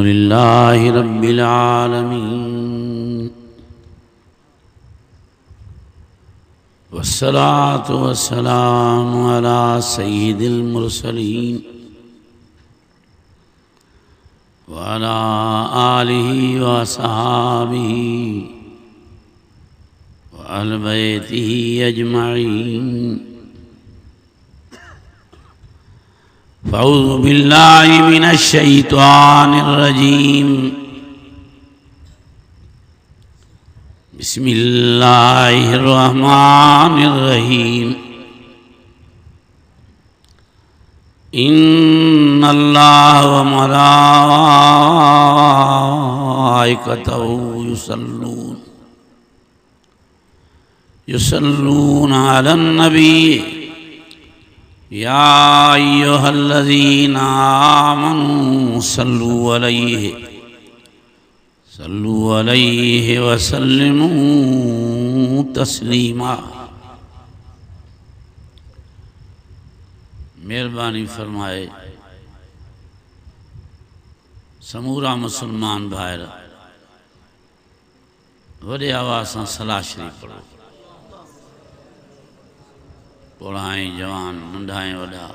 अल्हम्दुलिल्लाहि रब्बिल आलमीन वस्सलातु वस्सलामु अला सय्यिदिल मुरसलीन व अला आलिहि व अस्हाबिहि व अहलि बैतिहि अजमईन। फ़अऊज़ु बिल्लाहि मिनश शैतानिर रजीम। बिस्मिल्लाहिर रहमानिर रहीम। इन्नल्लाह व मलाइकतहु युसल्लूना अलन नबी या अय्युहल्लज़ीना आमनू सल्लु अलैहि व सल्लिमू तस्लीमा। मेहरबानी फरमाए समूरा मुसलमान भाईर वॾे आवाज़ सां सलाह शरीफ़ पढ़ो। पोढ़ाई जवान नंढाई वॾा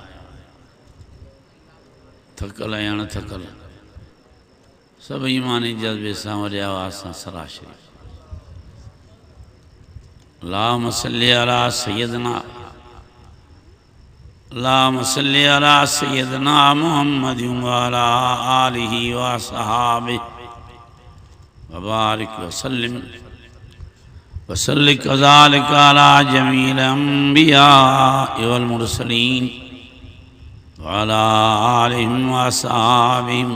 थकल ऐं अणथकल सब ईमानी जज्बे सां वॾे आवाज़ सां सलाह शरीफ़। अल्लाहुम्म सल्लि अला सय्यदना अल्लाहुम्म सल्लि अला सय्यदना मुहम्मदिन व अला आलिहि व अस्हाबिहि व बारिक व सल्लिम व सल्लि कज़ालिका अला जमील अंबिया वल मुरसलीन व अला आलिहिम व अस्हाबिहिम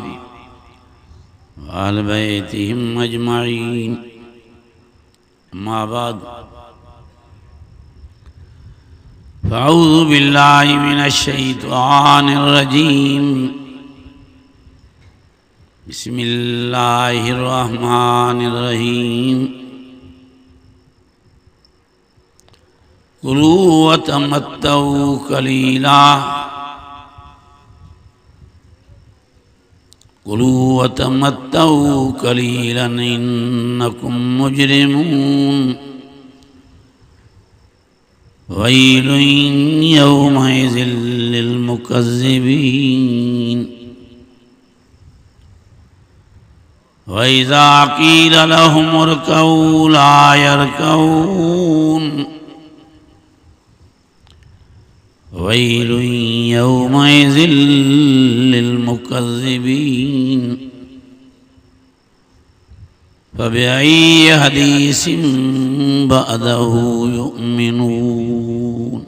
व अहलि बैतिहिम अजमईन। अम्मा बाद फ़अऊज़ु बिल्लाहि मिनश शैतानिर रजीम। बिस्मिल्लाहिर रहमानिर रहीम। कुलू व तमत्तऊ कलीला कुलू व तमत्तऊ कलीलन इन्नकुम मुजरिमून। वैलुन यौमइज़िन लिलमुकज़्ज़िबीन। व इज़ा क़ील लहुम इरकऊ ला यरकऊन। वैलुन यौमइज़िन लिलमुकज़्ज़िबीन। फ़बिअय्यि हदीसिन बअदहु युमिनून।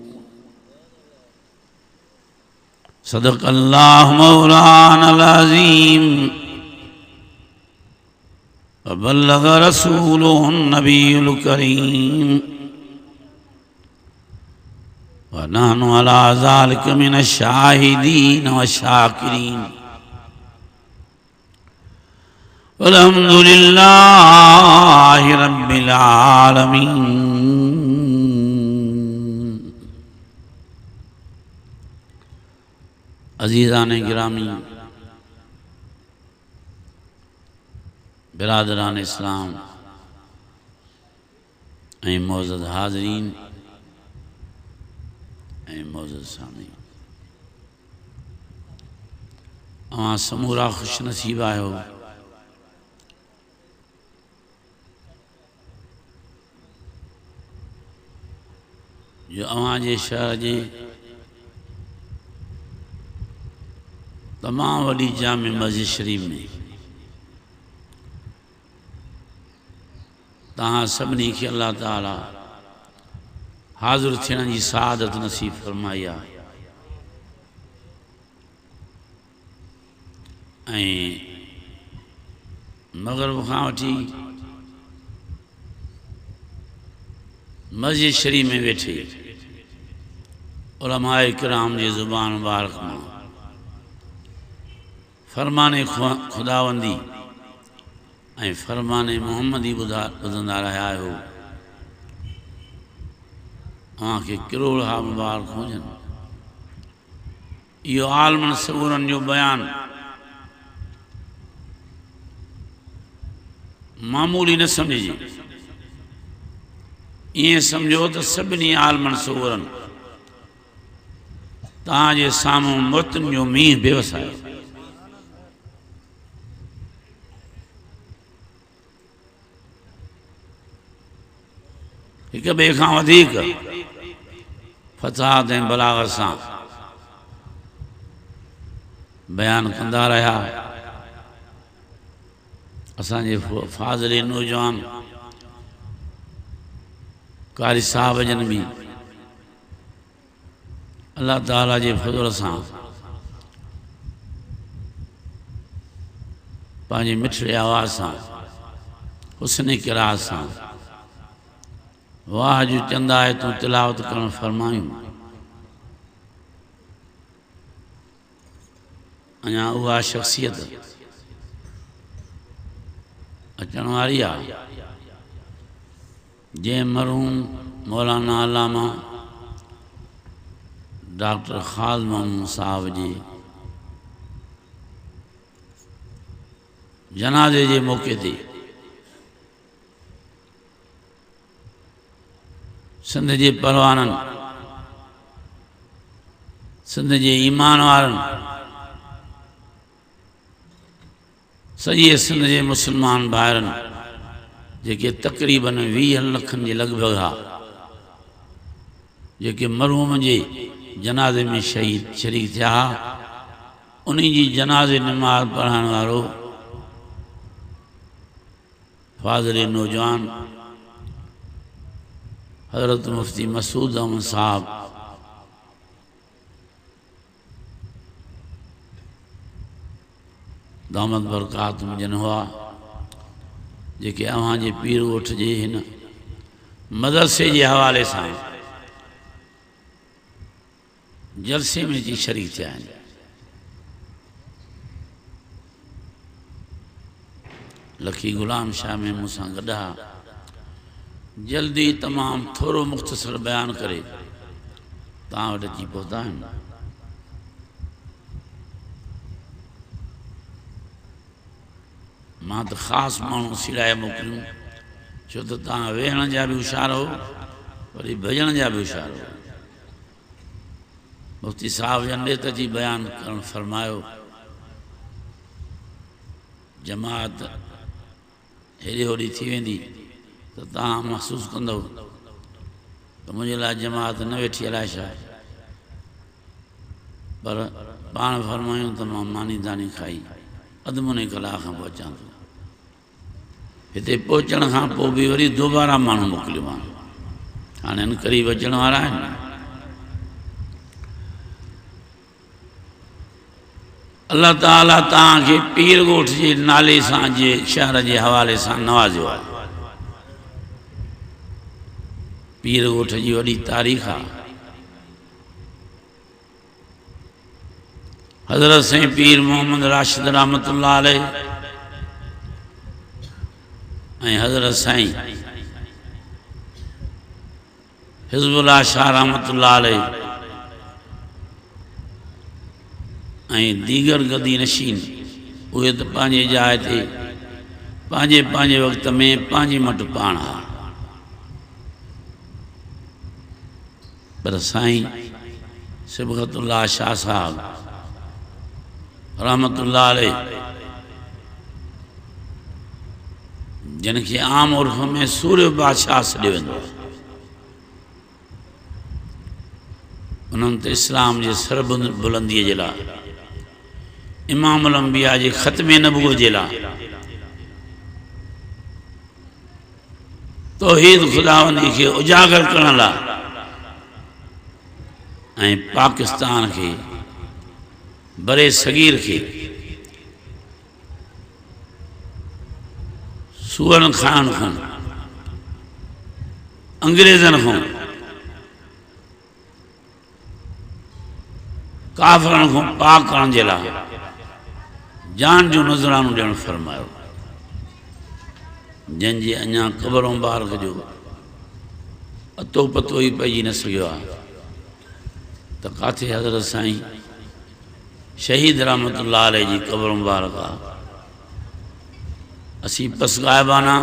सदक़ल्लाहु मौलानल अज़ीम व बल्लग़ रसूलुहुन नबियुल करीम व नहनु अला ज़ालिका मिनश शाहिदीन व शाकिरीन। अल्हम्दुलिल्लाहि रब्बिल आलमीन। अज़ीज़ान गिरामी, बिरादरान इस्लाम ऐं मौजूद हाज़रीन ऐं मौजूद सामीन, अवां समूरा खुश नसीब आहियो जो अवां जे शहर जे तमाम वॾी जामे मस्जिद शरीफ में तहां सभिनी खे अल्लाह ताला हाज़िर थियण जी सआदत नसीब फरमाई आहे ऐं मग़रिब खां वठी मस्जिद शरीफ में वेठे उलमाए किराम जी ज़ुबान मुबारक मां फरमाने खुदावंदी ऐं फरमाने मोहम्मदी ॿुधंदा रहिया आहियो। अव्हांखे किरोड़ हा मुबारक हुजनि। इहो आलमन सबूरनि जो बयान मामूली न समझिजे। ईअं सम्झो त सभिनी आलमनि सूरनि तव्हांजे साम्हूं मौतुनि जो मींहुं बेवसायो। हिक ॿिए खां वधीक फसाद ऐं बलागत सां बयान कंदा रहिया। असांजे फाज़िले नौजवान कारी साहब जन भी अल्लाह ताला जे फज़ल सां पंहिंजे मिठड़े आवाज़ सां हुस्न क़िराअत सां वाह जो चंद आयतूं तिलावत करण फरमायूं। अञा उहा शख्सियत अचण वारी आहे जंहिं मरहूम मौलाना अल्लामा डॉक्टर ख़ालिद महमूद साहब जे जनाज़े जे मौक़े ते सिंध जे परवाननि, सिंध जे ईमान वारनि, सॼे सिंध जे मुस्लमान भाइरनि जेके तक़रीबन 20 लखनि जे लॻभॻि हा जेके मरहूम जे जनाज़े में शहीद शरीक थिया हा, उन्हीं जी जनाज़े नमाज़ पढ़ाइण वारो फाज़िले नौजवान हज़रत मुफ्ती मसूद अहमद साहब दामद बरकातुहुम जन हुआ जेके अव्हां जे पीर ॻोठ जे हिन मदरसे जे हवाले सां जलसे में जी शरीक थिया आहिनि। लखी गुलाम शाह में मूंसां गॾु हा। जल्दी तमामु थोरो मुख़्तसर बयान करे तव्हां वटि अची पहुता आहिनि। मां त ख़ासि माण्हू सिड़ाए मोकिलियूं छो त तव्हां वेहण जा बि होशियार हो, वरी भॼण जा बि होशियार हो। मुफ्ती साहब जन ॾे त अची बयान करणु फरमायो। जमात हेॾे होॾे थी वेंदी त तव्हां महसूसु कंदव त मुंहिंजे लाइ जमात न वेठी अलाए छा, पर पाण फरमायूं त मां मानी दानी खाई अधु मुने कलाक खां पोइ अचां थो। हिते पहुचण खां पोइ बि वरी दोबारा माण्हू मोकिलियो मां, हाणे हिन क़रीब अचण वारा आहिनि। अल्लाह ताला तव्हांखे पीर ॻोठ जे नाले सां जे शहर जे हवाले सां नवाज़ियो आहे। पीर ॻोठ जी वॾी तारीख़ आहे। हज़रत साईं पीर मोहम्मद राशिद रहमतुल्लाह अलैह ऐं हज़रत साईं हिज़्बुल्लाह शाह रहमतुल्लाह अलैह ऐं दीगर गदी नशीन उहे त पंहिंजे जाइ ते पंहिंजे पंहिंजे वक़्त में पंहिंजी मट पाण हा, पर साईं सिबगतुल्लाह शाह साहब रहमतुल्लाह अलैह जिन खे आम उर्फ़ में सूर्य बादशाह सॾियो वेंदो आहे, उन्हनि ते इस्लाम जे सरबुलंदीअ जे लाइ, इमामुल अंबिया जे ख़त्मे नबूअ जे लाइ, तौहीद खुदावंदी खे उजागर करण लाइ ऐं पाकिस्तान खे बरे सगीर खे सूअरनि खाइण खां अंग्रेज़नि खां काफ़िरनि खां पाक करण जे लाइ जान जो नज़रानो ॾियणु फरमायो, जंहिंजे अञा क़ब्र मुबारक जो अतो पतो ई पइजी न सघियो आहे त काथे हज़रत साईं शहीद रहमतुल्लाह अलैह जी क़ब्र मुबारक आहे। असी बस गायबाना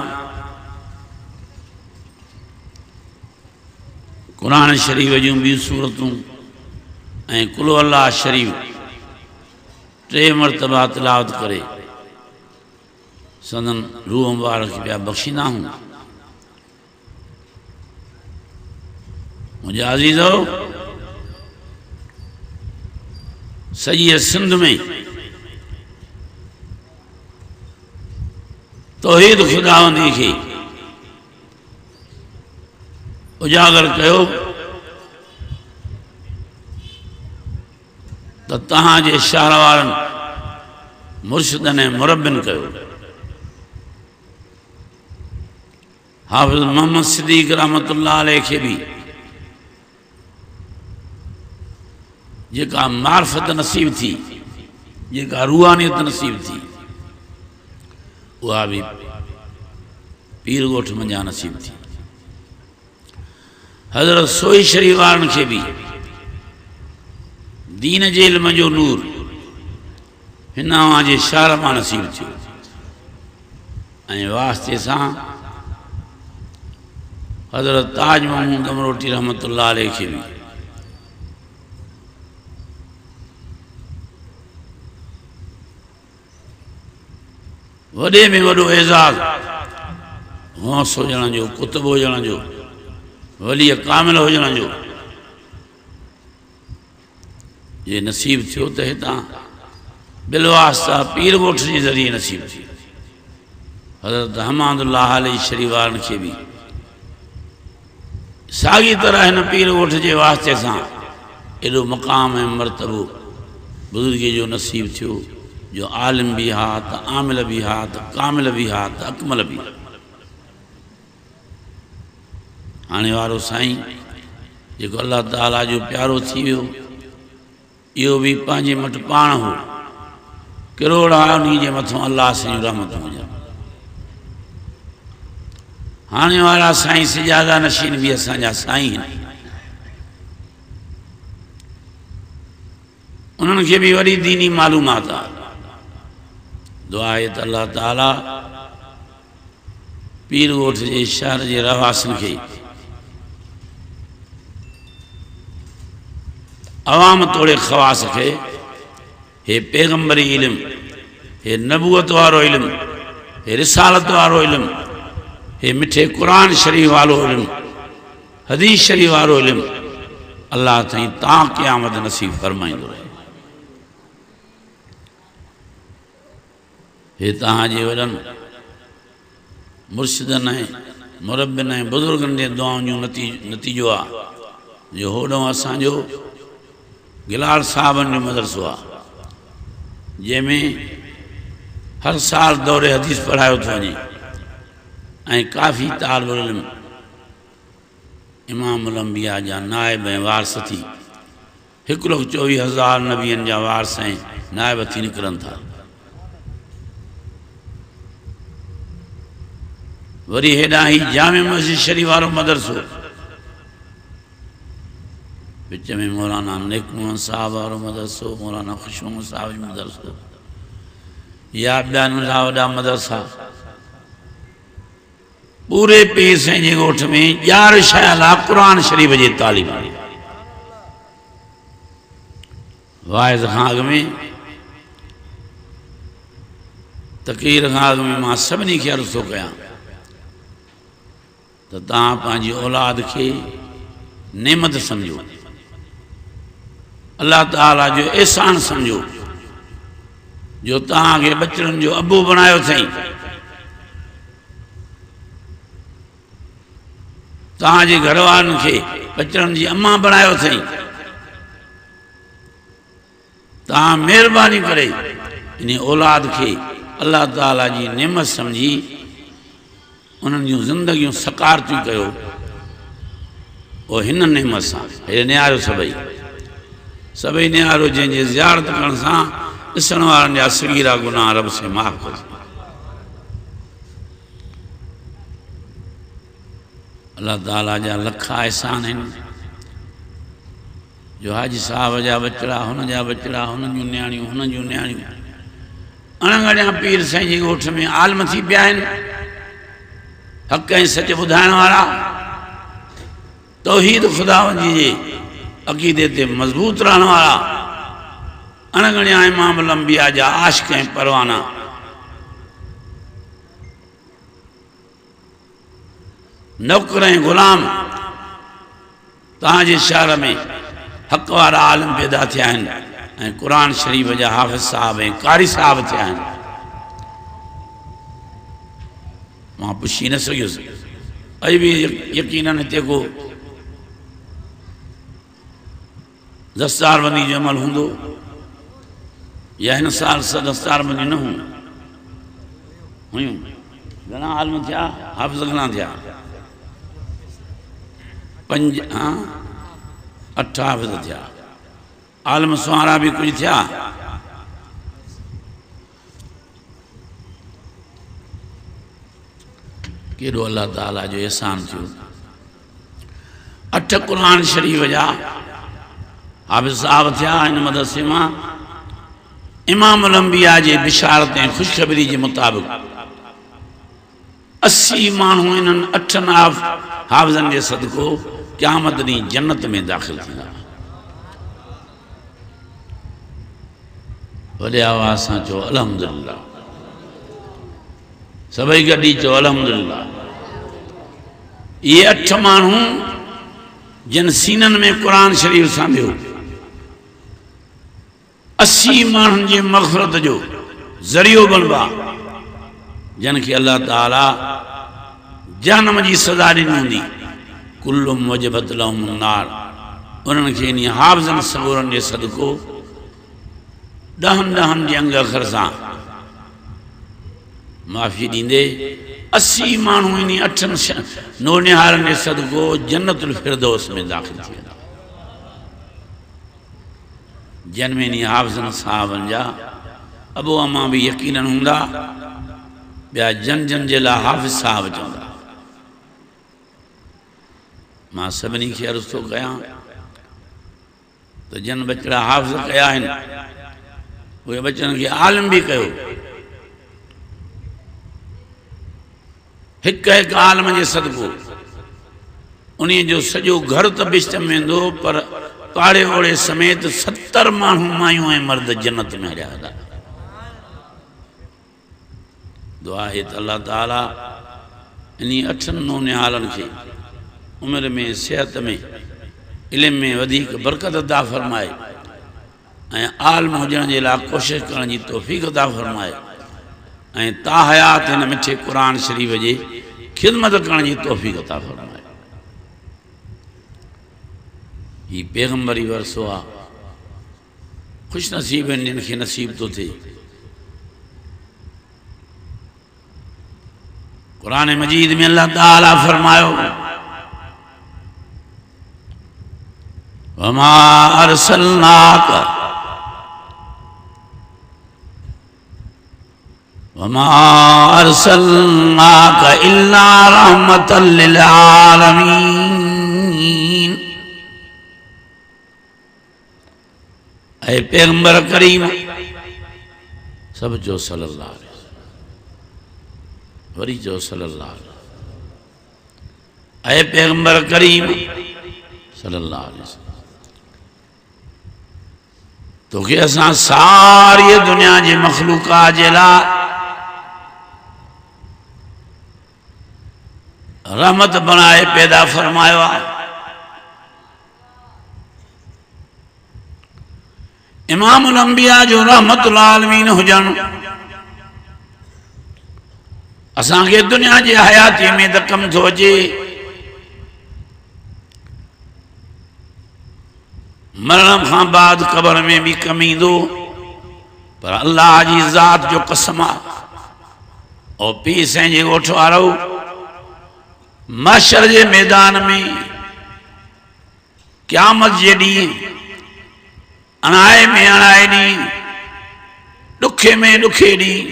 कुरान शरीफ जूं ॿियूं सूरतूं ऐं कुल अल्लाह शरीफ 3 मरतबा तिलावत करे सदन रूह मुबारक पिया बख्शींदा हूं। मुझे अज़ीज़ो, सॼी सिंध में तौहीद खुदावंदी खे उजागर कयो त तव्हांजे शहर वारनि मुर्शिदनि ऐं मुरब्बिन कयो। हाफ़िज़ मोहम्मद सिद्दीक़ रहमतुल्लाह अलैह खे भी जेका मार्फत नसीब थी, जेका रूहानियत नसीब थी, उहा भी पीर ॻोठ मंझां नसीब थी। हज़रत सोई शरीफ वारनि खे भी दीन जे इल्म जो नूर हिन जे शहर मां नसीब थियो ऐं वास्ते सां हज़रत ताज महमूद अमरोटी रहमतुल्लाह अलैह खे भी वॾे में वॾो एज़ाज़ गौस हुजण जो, कुतुब हुजण जो, वली कामिल हुजण जो ये नसीब थियो त हितां बिलवास्ता पीर ॻोठ जे ज़रिए नसीब थियो। हज़रत हमादुल्लाह अलैहि शरीफ वारनि खे भी साॻी तरह हिन पीर ॻोठ जे वास्ते सां एॾो मक़ाम ऐं मर्तबो बुज़ुर्गी जो नसीब थियो जो आलिम भी हा, त आमिल भी हा, त कामिल भी हा, त अकमल भी। हाणे वारो साईं जेको अल्लाह ताला जो प्यारो थी वियो, इहो भी पंहिंजे मट पाण हो, किरोड़ा उन्हीं जे मथों अल्लाह साईं रहमत हुजनि। हाणे वारा साईं सिजादा नशीन भी असांजा साईं आहिनि, उन्हनि खे भी वॾी दीनी मालूमात आहे। दुआ आहे त अल्लाह ताला पीर ॻोठ जे शहर जे रहवासियुनि खे अवाम तोड़े ख़वास खे हे पैगंबरी इल्म, हे नबूअत वारो इल्म, हे रिसालत वारो इल्म, हे मिठे कुरान शरीफ वारो इल्म, हदीस शरीफ वारो इल्म अल्लाह ताईं तां क़यामत नसीब फरमाईंदो रहे। हे तव्हांजे वॾनि मुर्शिदनि ऐं मुरब्बिन ऐं बुज़ुर्गनि जे दुआउनि जो नतीजो आहे जो होॾों असांजो गिलाल साहबनि जो मदरसो आहे, जंहिंमें हर साल दौरे हदीस पढ़ायो थो वञे ऐं काफ़ी तालिब इल्म इमामुल अंबिया जा नाइब ऐं वारस थी 1,24,000 नबियनि जा वारस ऐं नाइब थी निकिरनि था। वरी हेॾां ही जामे मस्जिद शरीफ वारो मदरसो, विच में मौलाना नेकमोहन साहब वारो मदरसो, मौलाना खुशमोहन साहब जो मदरसो, या ॿिया नंढा वॾा मदरसा पूरे पीर साईं जे ॻोठ में 11 शयल आहे क़ुरान शरीफ जे तालीम। वाइज़ खां अॻु में तक़रीर खां अॻु में मां सभिनी खे अर्ज़ु थो कयां त तव्हां पंहिंजी औलाद खे नेमत सम्झो, अल्लाह ताला जो एहसान सम्झो जो तव्हांखे बचड़नि जो अबू बणायो अथई। तव्हांजे घर वारनि खे बचड़नि जी अम्मा बणायो अथई। तव्हां महिरबानी करे इन औलाद खे अल्लाह ताला जी नेमत सम्झी उन्हनि जूं ज़िंदगियूं सकार थियूं कयो। ओ हिन नेमत सां हे निहारो सभई निहारो जंहिंजे ज़ियारत करण सां ॾिसण वारनि जा सगीरा गुनाह रब से माफ़ करे। अल्लाह ताला जा लख एहसान आहिनि जो हाजी साहब जा बचड़ा, हुन जा बचड़ा, हुन जूं न्याणियूं, हुन जूं न्याणियूं अणगणिया पीर साईं जी ॻोठ में आलम थी पिया आहिनि, हक़ ऐं सच ॿुधाइण वारा, तौहीद ख़ुदावंदी जे अक़ीदे ते मज़बूत रहण वारा, अणगणिया इमाम अंबिया जा आशिक़ ऐं परवाना। नौकर ऐं ग़ुलाम तव्हांजे शहर में हक़ वारा आलिम पैदा थिया आहिनि ऐं क़ुरान शरीफ़ जा हाफ़िज़ साहब ऐं कारी साहब थिया आहिनि। मां पुछी न सघियुसि, अॼु बि यकीनन हिते को दस्तारबंदी जो अमल हूंदो या हिन साल दस्तारबंदी न हुयूं। घणा आलिम थिया, हाफ़िज़ घणा थिया? 5 8 हाफ़िज़ थिया। आलम सुहारा भी कुछ थिया। केॾो अल्लाह ताला जो एहसान थियो। 8 क़ुरान शरीफ़ जा हाफ़िज़ साहब थिया। इन मदरसे मां इमाम अंबिया जे बिशारत ऐं ख़ुशख़बरी जे मुताबिक़ 80 माण्हू इन्हनि 8 हाफ़िज़नि जे सदको क़यामत ॾींहुं जन्नत में दाख़िल थींदा। वॾे आवाज़ सां चओ अल्हम्दुलिल्लाह। सभई गॾी चओ अल्हम्दुलिल्लाह। ये 8 माण्हू जिन सीननि में क़ुरान शरीफ़ सांभियो, 80 माण्हुनि जे मग़फ़िरत जो ज़रियो बणिबा, जिन खे अल्लाह ताला जहन्नम जी सज़ा ॾिनी हूंदी। कुल्लु मुजबत लहुम नार। उन्हनि खे इन हाफ़िज़नि सबूरनि जे सदको 10 जे अंग अखर सां माफ़ी ॾींदे 80 माण्हू इन 8 नौनिहारनि जे सदको जन्नतुल फिरदौस में दाख़िल थी वेंदा, जिन में इन हाफ़िज़नि साहबनि जा अबो अमा भी यकीनन हूंदा, ॿिया जन जे लाइ हाफ़िज़ साहब चवंदा। मां सभिनी खे अर्ज़ु थो कयां त जन बचड़ा हाफ़िज़ कया आहिनि उहे बचड़नि खे आलिम भी कयो। हिक आलिम जे सदको उन जो सॼो घर त बिश्त में वेंदो, पर पाड़े ओड़े समेत 70 माण्हू मायूं ऐं मर्द जन्नत में हलिया वेंदा। दुआ है त अल्लाह ताला इन 8 नौनिहालनि खे उम्र में, सेहत में, इल्म में वधिक बरकत अता फरमाए ऐं आलिम हुजण जे लाइ कोशिश करण जी तौफ़ीक़ अता फरमाए ऐं ताहयात हिन मिठे क़ुरान शरीफ़ जे ख़िदमत करण जी तौफ़ीक़ अता फरमाए। ही पैगंबरी वरसो आहे, ख़ुश नसीब आहिनि जिन खे नसीब थो थिए। क़ुरान मजीद में अल्लाह ताला फरमायो, वमा अरसलनाका इल्ला रहमतल लिल आलमीन। ऐ पैगंबर करीम सब जो सल्लल्लाहु अलैहि वसल्लम, वरी जो सल्लल्लाहु अलैहि वसल्लम। ऐ पैगंबर करीम सल्लल्लाहु अलैहि वसल्लम, तो कि असां सारी दुनिया जे मखलूक़ात जे लाइ रहमत बनाए पैदा फरमायो आहे। इमाम अंबिया जो रहमतुल आलमीन हुजन असांखे दुनिया जी हयाती में त कम थो अचे, मरण खां बाद कब्र में भी कम ईंदो, पर अल्लाह जी ज़ात जो कसम आहे और पीर साईं जे ॻोठ वारो महशर जे मैदान में क़यामत जे ॾींहुं अणाए में अणाए ॾींहुं, ॾुखे में ॾुखे ॾींहुं,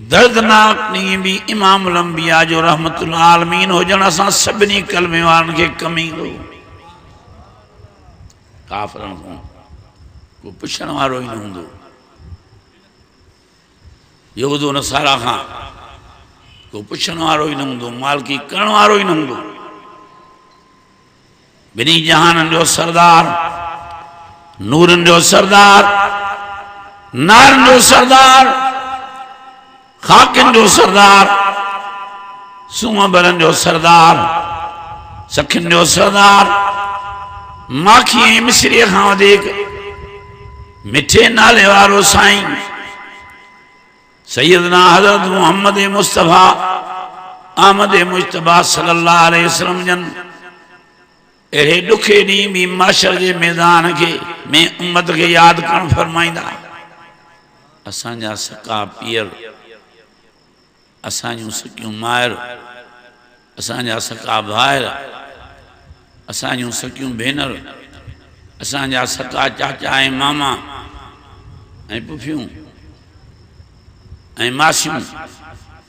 दर्दनाक ॾींहुं भी इमाम अंबिया जो रहमतुल आलमीन हुजण असां सभिनी कलमे वारनि खे कम ईंदो। काफ़िरनि खां को पुछण वारो ई न हूंदो। यहूदो नसारा खां को पुछण वारो ही न हूंदो, मालकी करण वारो ही न हूंदो। बिनी जहाननि जो सरदार, नूरनि जो सरदार, नारनि जो सरदार, खाकिन जो सरदार, सूंहं जो सरदार, सखिन जो सरदार, माखी ऐं मिसरीअ खां वधीक मिठे नाले वारो साईं सैयदना हज़रत मुहम्मद मुस्तफ़ा अहमद मुजतबा सल्लल्लाहु अलैहि वसल्लम जन अहिड़े ॾुखे ॾींहुं बि माशर जे मैदान के में उम्मत के याद करण फरमाईंदा। असांजा सका पीर, असांजूं सकियूं मायर, असांजा सका भाइर, असांजूं सकियूं भेनर, असांजा सका चाचा ऐं मामा ऐं पुफियूं ऐं मासियूं,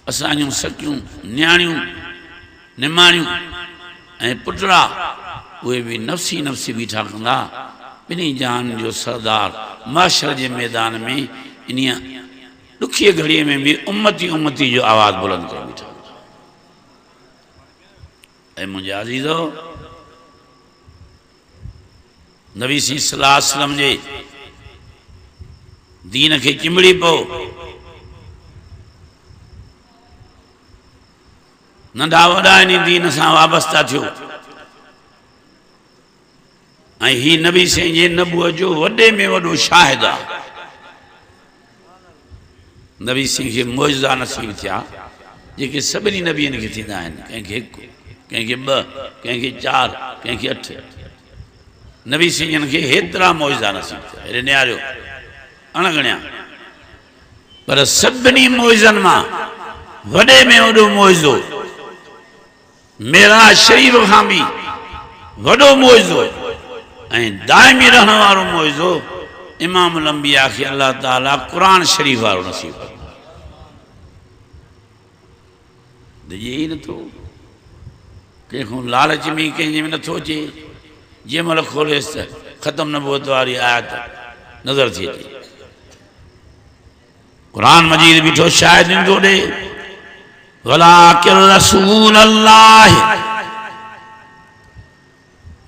असांजूं सकियूं न्याणियूं निमाणियूं ऐं पुटड़ा, उहे भी नफ़सी नफ़सी बीठा कंदा। बिनी जहान जो सरदार माशर जे मैदान में इन ॾुखी घड़ीअ में भी उम्मती उम्मती जो आवाज़ बुलंद करे बीठा। ऐं मुंहिंजे अज़ीज़ो, नबी सल्लल्लाहु अलैहि वसल्लम जे दीन के चिंबड़ी पो, नंढा वॾा इन दीन सां वाबस्ता थियो। ऐं ही नबी साईं जे नबूअत जो वॾे में वॾो शाहिद आहे। नबी साईं खे मौजज़ा नसीब थिया जेके सभिनी नबियनि खे थींदा आहिनि, कंहिंखे हिकु, कंहिंखे ॿ, कंहिंखे 4, कंहिंखे 8। नबी साईं खे हेतिरा मौजज़ा नसीब थिया, हेॾे निहारियो अणगणिया। पर सभिनी मौजज़नि मां वॾे में वॾो मौजज़ो, मेरा शरीफ खां भी वॾो मौजज़ो ऐं दाइमी रहण वारो मौजज़ो इमामुल अंबिया खे अल्लाह ताला क़ुरान शरीफ वारो नसीब कयो। दिजे ई नथो, कंहिंखो लालच में कंहिंजे में नथो अचे। जंहिं महिल खोलेसि त ख़तम नबूअत वारी आयत नज़र थी अचे। क़ुरान मजीद बीठो शायदि ॾींदो ॾे, वलाकिन रसूल अल्लाह,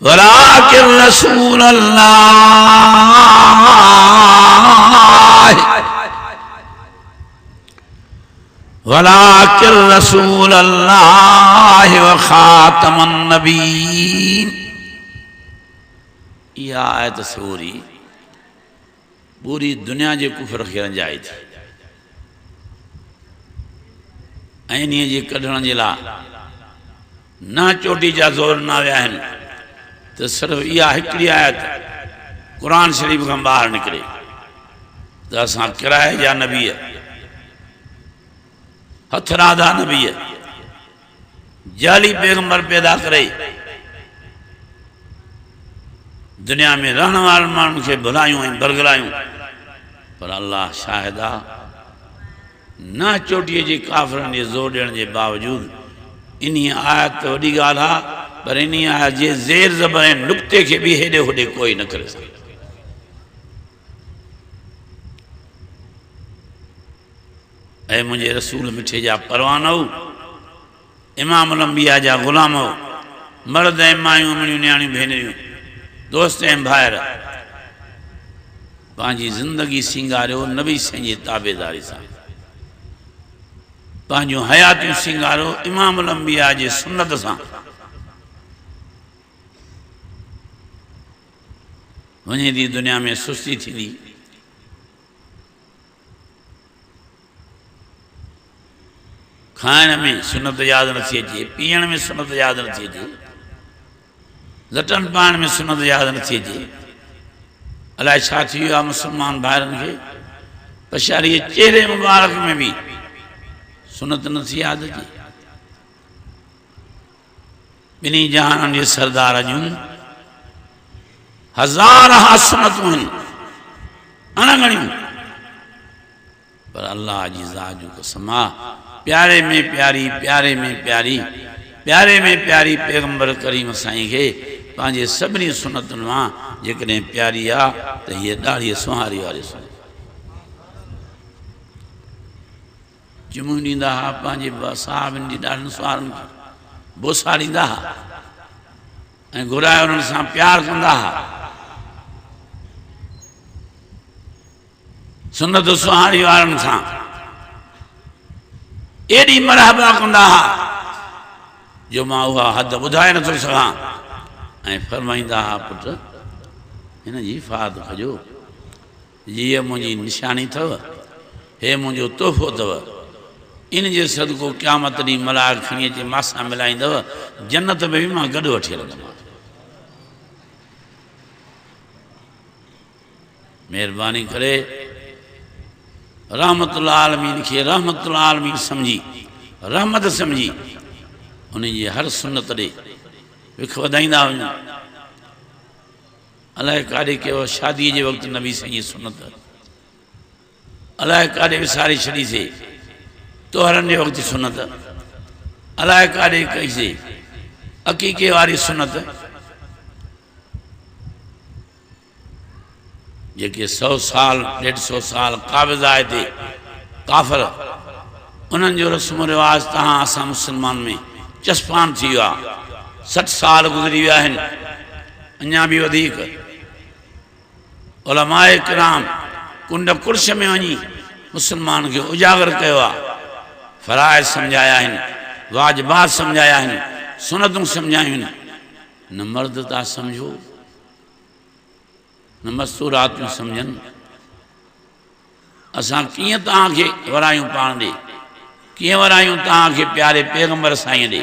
वलाकिन रसूल अल्लाह, वलाकिन रसूल अल्लाह व खातमुन नबीय्यीन। यह आयत सूरी पूरी दुनिया के कुफर खे रंजाए थी। ऐं इन्हीअ जे कढण जे लाइ ना चोटी जा ज़ोर न विया आहिनि त सिर्फ़ु इहा हिकिड़ी आयत क़ुरान शरीफ़ खां ॿाहिरि निकिरे त असां किराए जा नबीअ, हथराधा नबीअ, जाली पैगंबर पैदा करे दुनिया में रहण वारनि माण्हुनि खे भुलायूं ऐं बरगलायूं। पर अल्लाह शाहिद आहे, ना चोटीअ जे काफ़िरनि जे ज़ोर ॾियण जे बावजूद इन आयत त वॾी ॻाल्हि आहे, पर इन आयत जे ज़ेर ज़बर ऐं नुक़्ते खे बि हेॾे होॾे कोई न करे सघे। ऐं मुंहिंजे रसूल मिठे जा परवानो, इमामुल अंबिया जा ग़ुलाम, मर्द ऐं मायूं, अमड़ियूं, न्याणियूं, भेनरियूं, दोस्त ऐं भाइर, पंहिंजी ज़िंदगी सिंगारियो नबी साईं जी ताबेदारी सां, पंहिंजूं हयातियूं सिंगारियो इमामुल अंबिया जे सुन्नत सां। वञे थी दुनिया में सुस्ती थींदी, खाइण में सुन्नत यादि नथी अचे, पीअण में सुन्नत यादि नथी अचे, लटन पाइण में सुन्नत यादि नथी अचे। अलाए छा थी वियो आहे मुस्लमान भाइरनि खे, पछाड़ीअ चेहरे मुबारक में भी सुन्नत नथी यादि अचे। ॿिन्ही जहाननि जे सरदार जूं हज़ार सुन्नतूं आहिनि, अणगणियूं। पर अल्लाह जी ज़ात जो कसम आहे, प्यारे में प्यारी, प्यारे में प्यारी, प्यारे में प्यारी पैगंबर करीम साईं खे पंहिंजे सभिनी सुन्नतुनि मां जेकॾहिं प्यारी आहे त हीअ ॾाढी सुहारी वारी सुन्नत। चुमूं ॾींदा हुआ पंहिंजे साहिबनि जी ॾाढनि सुवारनि खे बोसा ॾींदा हुआ ऐं घुराए उन्हनि सां प्यारु कंदा हुआ सुनत सुहारी वारनि सां एॾी मरहबा कंदा हुआ जो मां उहा हद ॿुधाए नथो सघां ऐं फरमाईंदा हुआ पुट हिन जी हिफ़ाज़त कजो हीअ मुंहिंजी निशानी अथव हे मुंहिंजो तोहफ़ो अथव इन जे सदको क़यामत ॾींहुं मलाक खणी अची मासां मिलाईंदव जन्नत में बि मां गॾु वठी हलंदुमि महिरबानी करे रहमतुल आलमीन खे रहमतुल आलमीन सम्झी रहमत सम्झी उन जी हर सुन्नत ॾे विख वधाईंदा वञो अलाए काॾे कयो शादीअ जे वक़्तु नबी साईं जी सुन्नत अलाए काॾे विसारे छॾीसीं तोहरनि जे वक़्तु सुन्नत अलाए काॾे कईसीं अक़ीक़े वारी सुन्नत जेके 100 साल 150 साल काबिज़ाए ते काफ़र उन्हनि जो रस्म रिवाज तव्हां असां मुस्लमान में चस्पान थी वियो आहे 60 साल गुज़री विया आहिनि अञा बि वधीक उलमाए किराम कुंड कुर्श में वञी मुस्लमान खे उजागर कयो आहे फ़राइज़ सम्झाया आहिनि वाजिबात सम्झाया आहिनि सुनतूं सम्झायूं आहिनि न मर्द था सम्झो न मस्तूरातूं सम्झनि असां कीअं तव्हांखे वरायूं पाण ॾे कीअं वरायूं तव्हांखे प्यारे पैगंबर साईं ॾे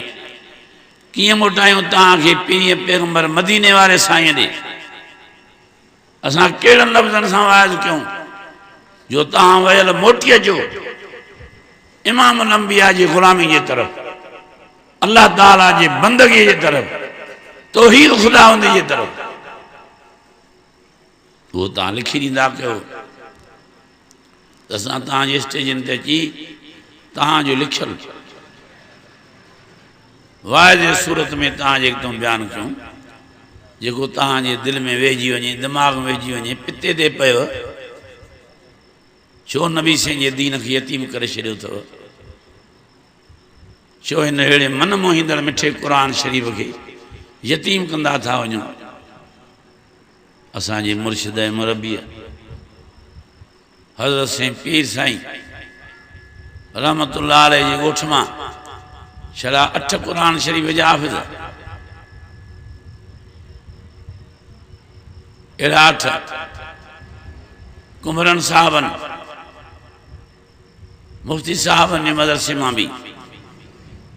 कीअं मोटायूं तव्हांखे पीर पैगंबर मदीने वारे साईं ॾे असां कहिड़नि लफ़्ज़नि सां वाइज़ कयूं जो तव्हां वयल मोटी अचो इमाम अंबिया जी ग़ुलामी जे तरफ़ अल्लाह ताला जे बंदगी जे तरफ़ तौहीद खुदावंदी जे तरफ़ वो तव्हां लिखी ॾींदा कयो त असां तव्हांजे स्टेजनि ते अची तव्हांजो लिखियलु वाइज़ सूरत में तव्हांजे हिकदमि बयानु कयूं जेको तव्हांजे दिलि में वेहिजी वञे दिमाग़ में वेहिजी वञे पिते ते पियो छो नबी साईं जे दीन खे यतीम करे छॾियो अथव छो हिन अहिड़े मन मोहींदड़ मिठे क़ुर शरीफ़ खे यतीम कंदा था वञो असांजे मुर्शिद ऐं मुरबीअ हज़रत साईं पीर साईं रहमतुल्लाह अलैह जे ॻोठ मां छड़ा 8 क़ुर शरीफ़ जा हाफ़िज़ अहिड़ा 8 कुमरन साहबनि मुफ़्ती साहबनि जे मदरसे मां बि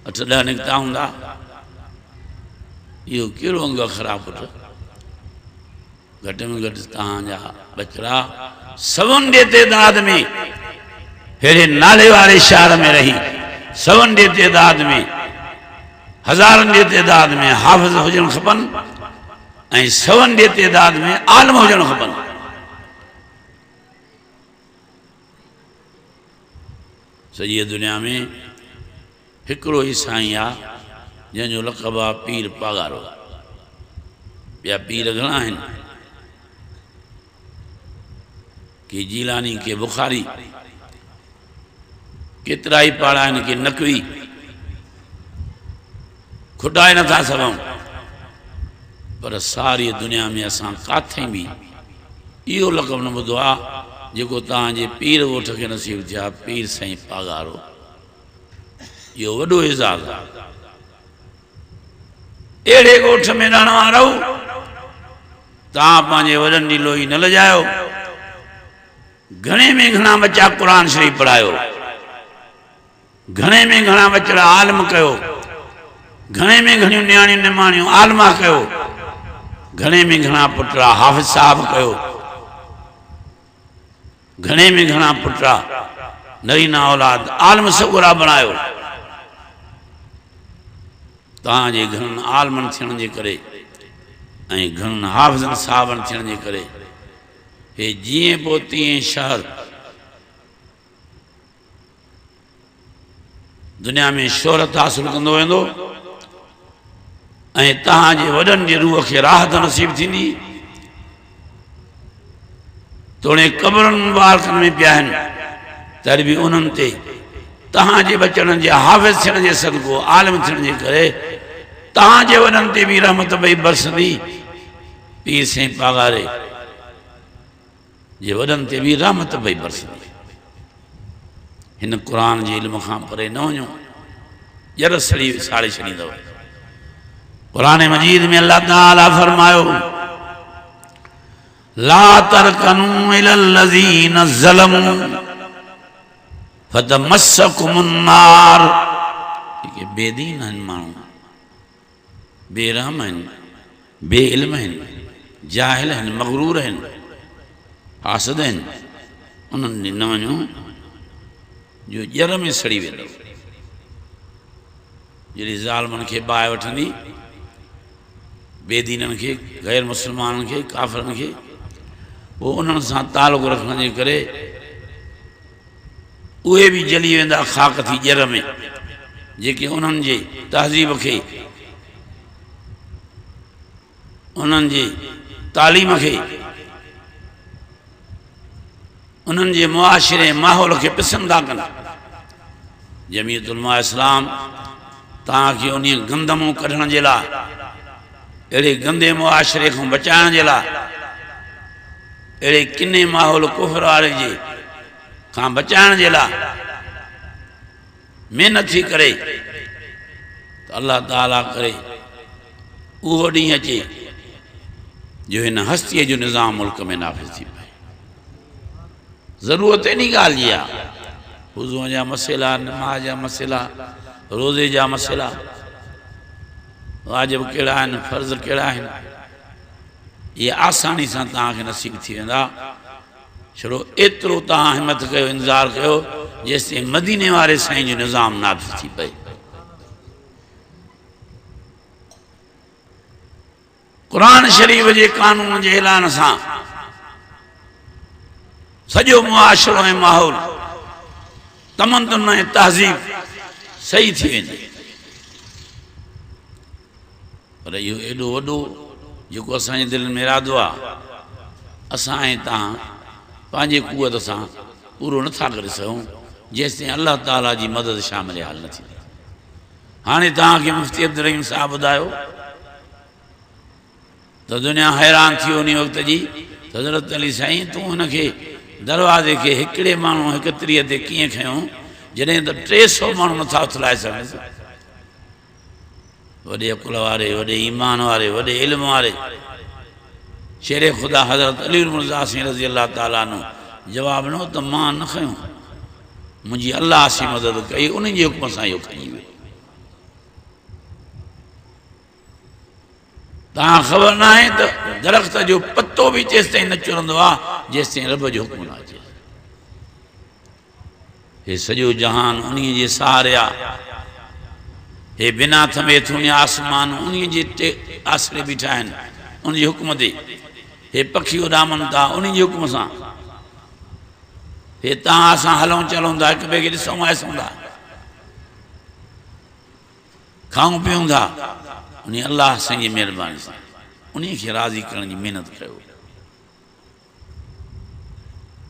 8-10 निकिता हूंदा इहो कहिड़ो अंग ख़राबु पुटु घटि में घटि तव्हांजा बचड़ा सवनि जे तइदाद में अहिड़े नाले वारे शहर में रही सवनि जे तइदाद में हज़ारनि जे तइदाद में हाफ़िज़ हुजणु खपनि ऐं सवनि जे तइदाद में आलिम हुजणु खपनि सॼी दुनिया में हिकिड़ो ई साईं आहे जंहिंजो लक़ब आहे पीर पागारो ॿिया पीर घणा आहिनि के जीलानी के बुखारी केतिरा ई पाड़ा आहिनि के नकवी खुटाए नथा सघूं पर सारी दुनिया में असां काथे बि इहो लक़ब न ॿुधो आहे जेको तव्हांजे पीर ॻोठ खे नसीब थिया पीर साईं पागारो इहो वॾो एज़ाज़ आहे अहिड़े ॻोठ में रहण वारो तव्हां पंहिंजे वॾनि जी लोही न लॼायो घणे में घणा बच्चा क़ुर शरीफ़ पढ़ायो घणे में घणा बचड़ा आलिम कयो घणे में घणियूं नियाणियूं निमाणियूं आलिमा कयो घणे में घणा पुटरा हाफ़िज़ साहब कयो घणे में घणा पुटरा नरीना औलाद आलिम सगुरा बणायो तव्हांजे घणनि आलिमनि थियण जे करे ऐं घणनि हाफ़िज़नि साहबनि थियण जे करे हे जीअं पोइ तीअं शहर दुनिया में शोहरत हासिल कंदो वेंदो ऐं तव्हांजे वॾनि जे रूह खे राहत नसीब थींदी तोड़े क़बरुनि मुबारकनि में पिया आहिनि तॾहिं बि उन्हनि ते तव्हांजे बचड़नि जे हाफ़िज़ थियण जे सदको आलिम थियण जे करे तव्हांजे वॾनि ते बि रहमत भई बरसंदी पीर साईं पागारे जे वॾनि ते बि रहमत भई बरसंदी हिन क़ुर जे इल्म खां परे न वञो जर सड़ी साड़े छॾींदव क़ुरान मजीद में अल्लाह ताला फरमायो ला तरकनू इलल लज़ीना ज़लमू फतमस्सकुमुन नार के बेदीन आहिनि माण्हू बेरहम आहिनि बेइल्म आहिनि जाहिल आहिनि मग़रूर आहिनि हासिद आहिनि उन्हनि ॾे न वञो जो जर में सड़ी वेंदो जहिड़ी ज़ालमनि खे बाहि वठंदी बेदीननि खे गैर मुस्लमाननि खे काफ़िरनि खे पोइ उन्हनि सां तालुक़ रखण जे करे उहे बि जली वेंदा ख़ाक थी जर में जेके उन्हनि जे तहज़ीब खे उन्हनि जे तालीम खे उन्हनि जे मुआशिरे माहौल खे पसंदि था कनि जमीयत उलमा इस्लाम तव्हांखे उन गंदमो कढण जे लाइ अहिड़े गंदे मुआशिरे खां बचाइण जे लाइ अहिड़े किने माहौल कुफर वारे जे खां बचाइण जे लाइ महिनत थी करे त अल्लाह ताला करे उहो ॾींहुं अचे जो हिन हस्तीअ जो निज़ाम मुल्क में नाफ़िज़ थी पए ज़रूरत इन ॻाल्हि जी आहे वुज़ूअ जा मसइला नमाज़ जा मसइला रोज़े जा मसइला वाजिब कहिड़ा आहिनि फ़र्ज़ कहिड़ा आहिनि इहे आसानी सां तव्हांखे नसीब थी वेंदा छड़ो एतिरो तव्हां हिमत कयो इंतज़ार कयो जेसिताईं मदीने वारे साईं जो निज़ाम नाफ़िज़ थी पए क़ुरान शरीफ़ जे कानून जे ऐलान सां सॼो मुआशिरो ऐं माहौल तमदन ऐं तहज़ीब सही थी वेंदी पर इहो एॾो वॾो जेको असांजे दिलि में इरादो आहे असां ऐं तव्हां पंहिंजे कुवत सां पूरो नथा करे सघूं जेसिताईं अल्लाह ताला जी मदद शामिल हाल न थींदी हाणे तव्हांखे मुफ़्ती अब्दुल रहीम साहब ॿुधायो त दुनिया हैरान थी उन वक़्त जी त हज़रत अली साईं तूं हुनखे दरवाज़े खे हिकिड़े माण्हू हिकु तरीअ ते कीअं खयों जॾहिं त 300 माण्हू नथा उथलाए सघनि वॾे अकुल वारे वॾे ईमान वारे वॾे इल्म वारे शेर ख़ुदा हज़रत अली मुर्ज़ा सिंह रज़ी अल्लाह ताला नो जवाब ॾिनो त मां न खयों मुंहिंजी अल्लाह सी मदद कई उन जे हुकुम सां इहो खई वियो तव्हां ख़बर न आहे त दरख़्त जो पतो बि जेसिताईं न चुरंदो आहे जेसिताईं रब जो हुकुम न अचे हे सॼो जहान उन जे सहारे आहे हे बिना थमे थुने आसमान उन जे आसरे बीठा आहिनि उन जे हुकुम ते हे पखी उॾामनि था उन जे हुकुम सां हे तव्हां असां हलूं चलूं था हिक ॿिए खे ॾिसूं ऐसूं था खाऊं पीऊं था उन अल्लाह साईं जी महिरबानी सां उन खे राज़ी करण जी महिनत कयो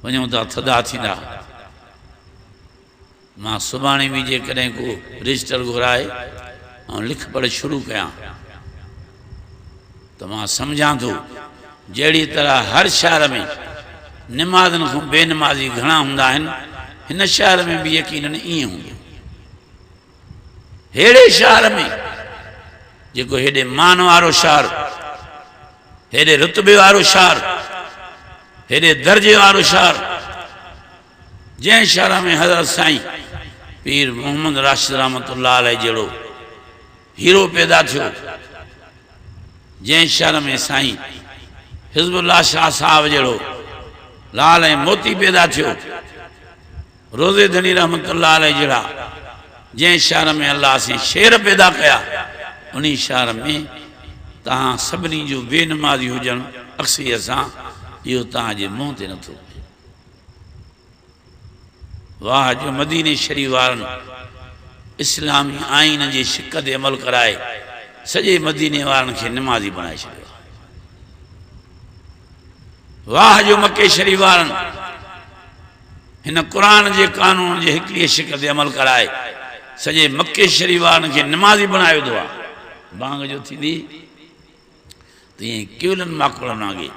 वञूं था थधा थींदा मां सुभाणे बि जेकॾहिं को रजिस्टर घुराए ऐं लिख पढ़ शुरू कयां त मां सम्झां थो जहिड़ी तरह हर शहर में निमाज़नि खां बेनमाज़ी घणा हूंदा आहिनि हिन शहर में बि यकीनन ईअं हूंदो अहिड़े शहर में जेको हेॾे मान वारो शहर हेॾे रुतबे वारो शहर हेॾे दर्जे वारो शहर जंहिं शहर में हज़रत साईं पीर मोहम्मद राशिद रहमतुल्लाह अलैह जहिड़ो हीरो पैदा थियो जंहिं शहर में साईं हिज़्बुल्लाह शाह साहब जहिड़ो लाल ऐं मोती पैदा थियो रोज़े धनी रहमतुल्लाह अलैह जहिड़ा जंहिं शहर में अल्लाह साईं शेर पैदा कया उन शहर में तव्हां सभिनी जो बेनमाज़ी हुजणु अक्सीअ सां इहो तव्हांजे मुंहं ते नथो पए वाह जो मदीने शरीफ़ वारनि इस्लामी आइन जे शिक ते अमल कराए सॼे मदीने वारनि खे निमाज़ी बणाए छॾियो वाह जो मके शरीफ़ वारनि हिन कुरान जे कानून जे हिकिड़ी शिक ते अमल कराए सॼे मके शरीफ वारनि खे निमाज़ी बणाए विधो आहे। बांग जो थींदी तीअं केवलनि माकड़नि वांगे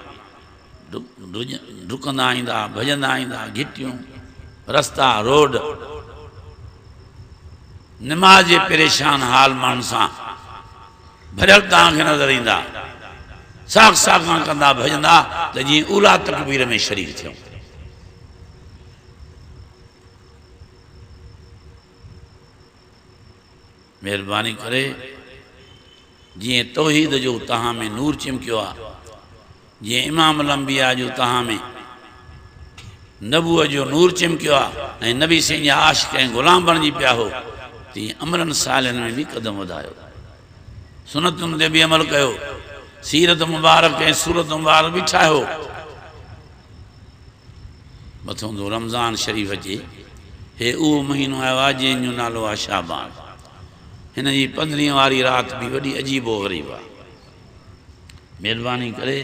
डुकंदा ईंदा, भॼंदा ईंदा, घिटियूं रस्ता रोड निमाज़ जे परेशान हाल माण्हुनि सां भरियल तव्हांखे नज़र ईंदा, साख साखा कंदा भॼंदा त जीअं उला तकबीर में शरीक थियूं। महिरबानी करे जीअं तौहीद जो तव्हां में नूर चिमकियो आहे, जीअं इमाम लंबिया जो तव्हां में नबूअ जो नूर चिमकियो आहे ऐं नबी साईं जा आशिक़ ऐं ग़ुलाम बणिजी पिया हो, तीअं अमरनि सालनि में बि क़दम वधायो, सुनतुनि ते बि अमल कयो, सीरत मुबारक ऐं सूरत मुबारक बि ठाहियो। मथों तो रमज़ान शरीफ़ अचे, हे उहो महीनो आयो आहे जंहिंजो नालो आहे शाबान। हिन जी 15 वारी राति बि वॾी अजीबो ग़रीब आहे। महिरबानी करे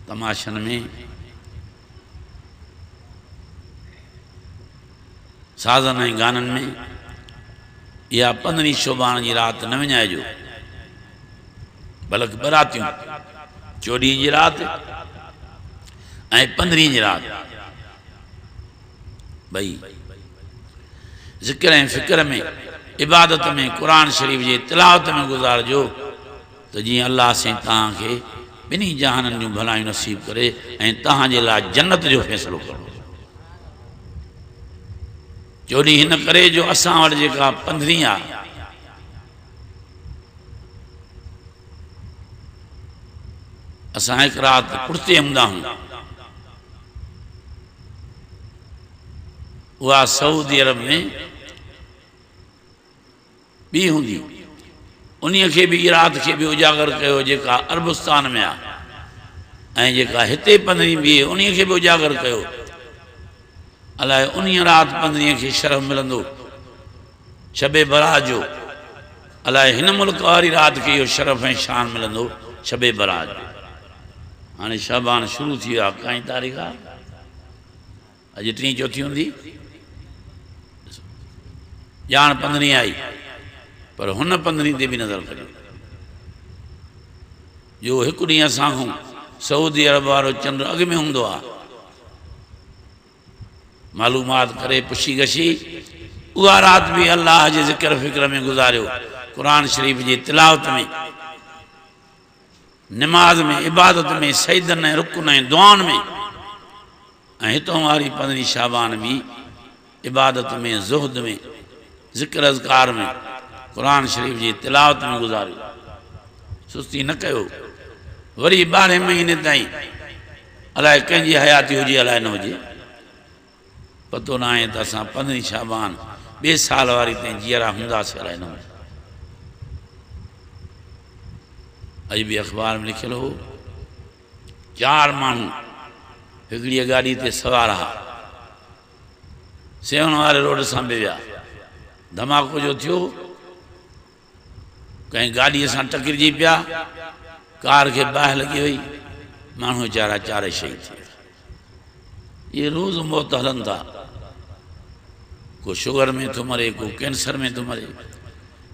तमाशनि में साज़न ऐं गाननि में इहा 15 शोबान जी राति न विञाइजो, बल्कि बरातियूं 14 जी राति ऐं 15 जी राति भई ज़िक्र ऐं फ़िक्र में इबादत में कुरान शरीफ जे तिलावत में गुज़ारजो त जीअं अल्लाह साईं तव्हांखे ॿिन्ही जहाननि जूं भलायूं नसीब करे ऐं तव्हांजे लाइ जन्नत जो फ़ैसिलो करो। 14 हिन करे जो असां वटि जेका 15 आहे असां हिकु राति पुठिते हूंदा आहियूं, उहा सऊदी अरब में ॿी हूंदी, उन्हीअ खे बि राति खे बि उजागर कयो जेका अरबस्तान में आहे, ऐं जेका हिते 15 बि उन्हीअ खे बि उजागर कयो। अलाए उन्हीअ राति 15 खे शरफ़ मिलंदो शबे बरात जो, अलाए हिन मुल्क वारी राति खे इहो शरफ़ ऐं शान मिलंदो शबे बरात जो। हाणे शाबान शुरू थी वियो आहे, काई तारीख़ आहे? अॼु 3 चौथी हूंदी, ॼाण 15 आई, पर हुन 15 ते बि नज़र करियो जो हिकु ॾींहुं असां खां सऊदी अरब वारो चंड अॻु में हूंदो आहे, मालूमात करे पुछी गछी उहा राति बि अल्लाह जे ज़िक्र फ़िक्र में गुज़ारियो, कुरान शरीफ़ जी तिलावत में, निमाज़ में, इबादत में, सईदनि ऐं रुकन ऐं दुआनि में, ऐं हितों वारी 15 शाबान बि इबादत में, ज़ुहद में, ज़िक्र अज़कार में, कुरान शरीफ जी तिलावत में गुज़ारियो। सुस्ती न कयो। वरी 12 महीने ताईं अलाए कंहिंजी हयाती हुजे अलाए न हुजे, पतो न आहे त असां 15 शाबान 2 साल वारी ताईं जीअरा हूंदासीं अलाए न हुजे। अॼु बि अख़बार में लिखियलु हो 4 माण्हू हिकिड़ी गाॾी ते सवार हुआ, सेवन वारे रोड सां बि विया, धमाको जो थियो, कंहिं गाॾीअ सां टकिरजी पिया, कार खे बाहि लॻी वई, माण्हू वीचारा 4 शहीद थी विया। इहे रोज़ मौत हलनि था, को शुगर में थो मरे, को कैंसर में थो मरे,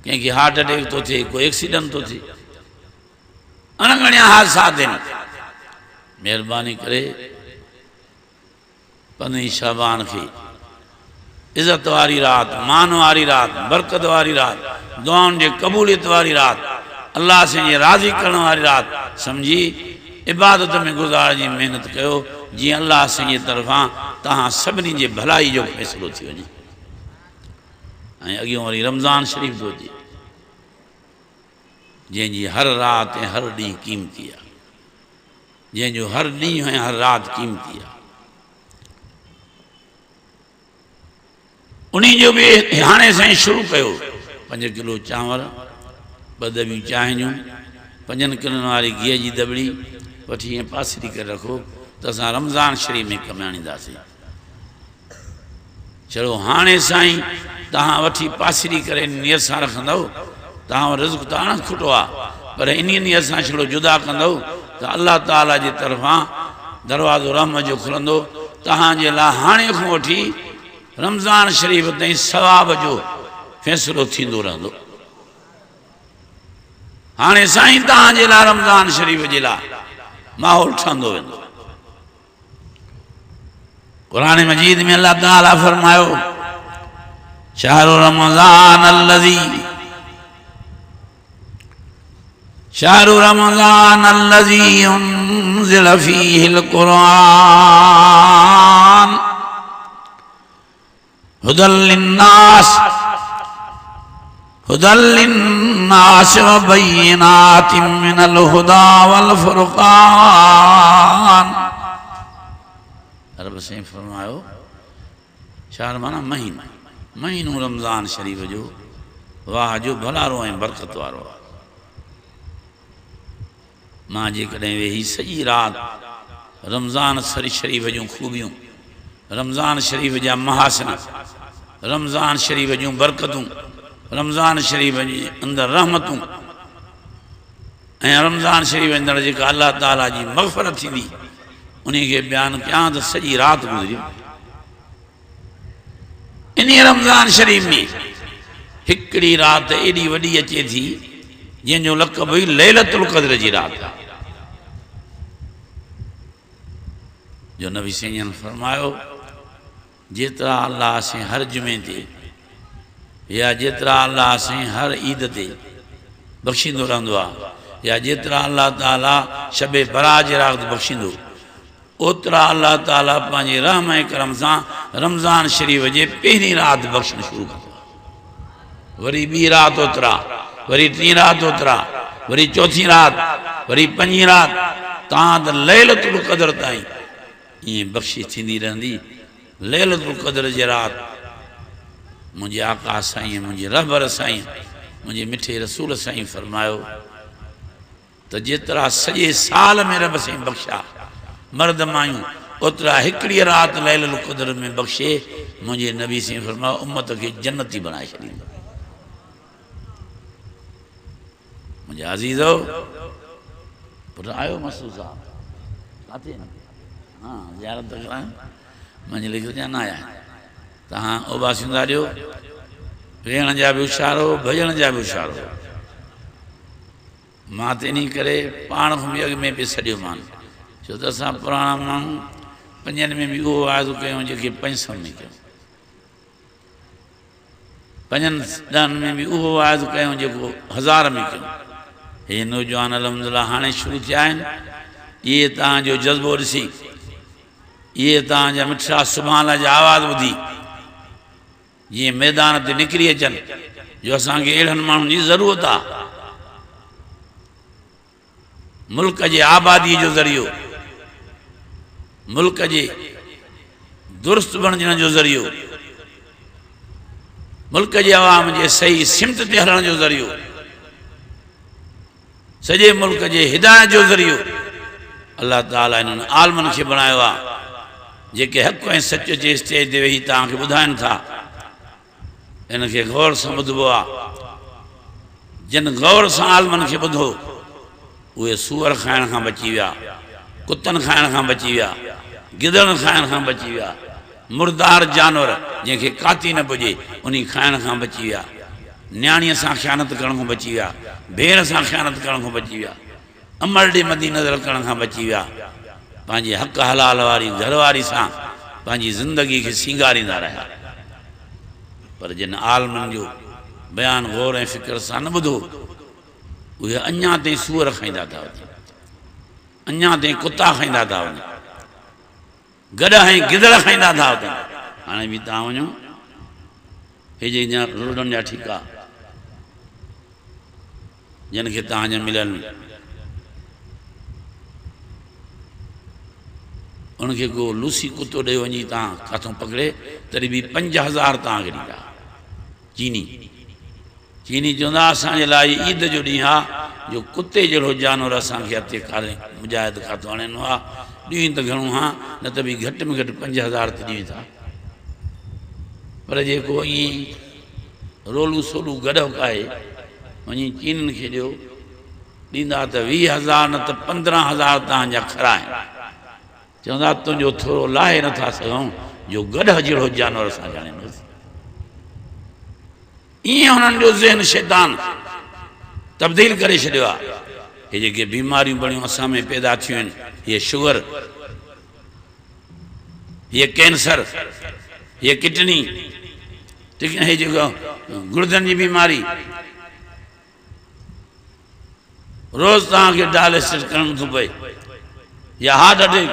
कंहिंखे हार्ट अटैक थो थिए, को एक्सीडेंट थो थिए, अणगणिया हादसा आहिनि। महिरबानी करे 15 शाबान खे इज़त वारी राति, मान वारी राति, बरकत वारी राति, दुआउनि जे क़बूलियत वारी राति, अल्लाह से राज़ी करण वारी राति समझी इबादत में गुज़ारण जी महिनत कयो, जीअं अल्लाह से तरफ़ां तव्हां सभिनी जे भलाई जो फ़ैसिलो थी वञे। ऐं अॻियों वरी रमज़ान शरीफ़ थो अचे, जंहिंजी हर राति ऐं हर ॾींहुं क़ीमती आहे, जंहिंजो हर ॾींहुं ऐं हर राति क़ीमती आहे। उन्हीं जो भी हाणे साईं शुरू कयो। 5 किलो चांवर, 2 दॿियूं चांहि जूं, 5 किलोनि वारी घीअ जी दॿड़ी वठी ऐं पासरी करे रखो त असां रमज़ान शरीफ़ में कमु आणींदासीं। चलो हाणे साईं तव्हां वठी पासरी करे नियत सां रखंदव, तव्हां रिज़्क़ त अण खुटो आहे, पर इन नियत सां छड़ो जुदा कंदव त अल्लाह ताला जी तरफ़ां दरवाज़ो रहमत जो खुलंदो तहांजे ला हाणे खां वठी रमज़ान शरीफ़ ताईं सवाब जो फ़ैसिलो थींदो रहंदो। हाणे साईं तहांजे लाइ रमज़ान शरीफ़ जे लाइ माहौल ठहंदो वेंदो। कुरान मजीद में अल्लाह ताला फरमायो शहरु रमज़ान अल्लज़ी उन्ज़िल फ़ीहिल क़ुरआन हुदल लिन्नास व बय्यिनातिम मिनल हुदा वल फ़ुरक़ान। रब से फरमायो शहर माना महीनो रमज़ान शरीफ़ जो वाह जो भलारो ऐं बरकत वारो। मां जेकॾहिं वेही सॼी राति रमज़ान शरीफ़ जूं खूबियूं, रमज़ान शरीफ़ जा महासिन, रमज़ान शरीफ़ जूं बरकतूं, रमज़ान शरीफ़ जे अंदरि रहमतूं ऐं रमज़ान शरीफ़ अंदरि जेका अल्लाह ताला जी मग़फ़रत थींदी उन खे बयानु कयां त सॼी राति गुज़री। इन रमज़ान शरीफ़ में हिकिड़ी राति एॾी वॾी अचे थी जंहिंजो लक़ब हुई लैलतुल क़द्र जी राति, जो नबी सैयद फरमायो जेतिरा अल्लाह से हर जुमे ते या जेतिरा अल्लाह से हर ईद ते बख़्शींदो रहंदो आहे या जेतिरा अल्लाह ताला शबे बरात जे राति बख़्शींदो ओतिरा अल्लाह ताला पंहिंजे रहम ऐं करम सां रमज़ान शरीफ़ जे पहिरीं राति बख़्शण शुरू कंदो, वरी ॿी राति ओतिरा, वरी टीं राति ओतिरा, वरी चौथी राति, वरी पंजी राति, तव्हां त लैलतुल क़द्र ताईं ईअं बख़्शी थींदी रहंदी। लैलतुल क़द्र जे राति मुंहिंजे आका साईं, मुंहिंजे रहबर साईं, मुंहिंजे मिठे रसूल साईं फरमायो त जेतिरा सॼे साल में रब साईं बख़्शा मर्द मायूं ओतिरा हिकिड़ी राति लैलतुल क़द्र में बख़्शे मुंहिंजे नबी साईं फरमायो उम्मत खे जन्नती बणाए छॾींदो। मुंहिंजे अज़ीज़ो पुट आयो मसूद साहब किथे न हाँ ज़ियारत करायो मुंहिंजे लिखी न आया तव्हां उबासींदा ॾियो, वेहण जा बि होशियारो, भॼण जा बि होशियारो। मां त इन करे पाण खां बि अॻ में बि सॼो मान छो त असां पुराणा माण्हू पंजनि में बि उहो वाइदो कयूं जेके 500 में कयूं, 5 ॾहनि में बि उहो वाइदो कयूं जेको 1000 में कयूं। हे नौजवान अलहमदुलिल्लाह हाणे शुरू थिया आहिनि, इहे तव्हांजो जज़्बो ॾिसी, इहे तव्हांजा मिठा सुभाणे जा आवाज़ ॿुधी जीअं मैदान ते निकिरी अचनि जो असांखे अहिड़नि माण्हुनि जी ज़रूरत आहे। मुल्क जे आबादीअ जो ज़रियो, मुल्क जे दुरुस्त बणजण जो ज़रियो, मुल्क जे अवाम जे सही सिमत ते हलण जो ज़रियो, सॼे मुल्क जे हिदायत जो ज़रियो अल्लाह ताला इन्हनि आलमनि खे बणायो आहे जेके हक़ ऐं सच जे स्टेज ते वेही तव्हांखे ॿुधाइनि था। इनखे गौर सां ॿुधिबो आहे, जिन गौर सां आलमनि खे ॿुधो उहे सूअर खाइण खां बची विया, कुतनि खाइण खां बची विया, गिदड़नि खाइण खां बची विया, मुर्दार जानवर जंहिंखे काती न पुॼे उन खाइण खां बची विया, न्याणीअ सां ख़यानत करण खां बची विया, भेण सां ख़यानत करण खां बची विया, अमरड़ी मदी नज़र करण खां बची विया, पंहिंजे हक़ हलाल वारी घरवारी सां पंहिंजी ज़िंदगी खे सींगारींदा रहिया। पर जिन आलमनि जो बयानु गौर ऐं फ़िक्र सां न ॿुधो उहे अञा ताईं सूअर खाईंदा था वञनि, अञा ताईं कुता खाईंदा था वञनि, गॾ ऐं गिदड़ खाईंदा था वञनि। हाणे बि तव्हां वञो हे जे रोडनि जा ठीका जिन खे तव्हांजा मिलनि उनखे को लूसी कुतो ॾे वञी तव्हां किथां पकिड़े तॾहिं बि 5000 तव्हांखे ॾींदा। चीनी चवंदा असांजे लाइ ईद जो ॾींहुं आहे जो कुते जहिड़ो जानवर असांखे हथे खारे मुजाहिद खातो आणींदो आहे। ॾींहुं त घणो हा न त बि घटि में घटि 5000 त ॾियूं था, पर जेको ईअं रोलू सोलू गॾो काए वञी चीननि खे ॾियो ॾींदा त 20000 न त 15000 तव्हांजा खरा आहिनि। चवंदा तुंहिंजो थोरो लाहे नथा सघूं जो गॾु जहिड़ो जानवर असां ॼाणींदासीं। ईअं हुननि जो ज़हन शैतान तब्दील करे छॾियो आहे। हे जेके बीमारियूं बणियूं असां में पैदा थियूं आहिनि, हीअ शुगर, हीअ कैंसर, हीअ किडनी, हे जेको गुर्दनि जी बीमारी, रोज़ तव्हांखे डायलिसिस करणु थो पए, या हार्ट अटैक,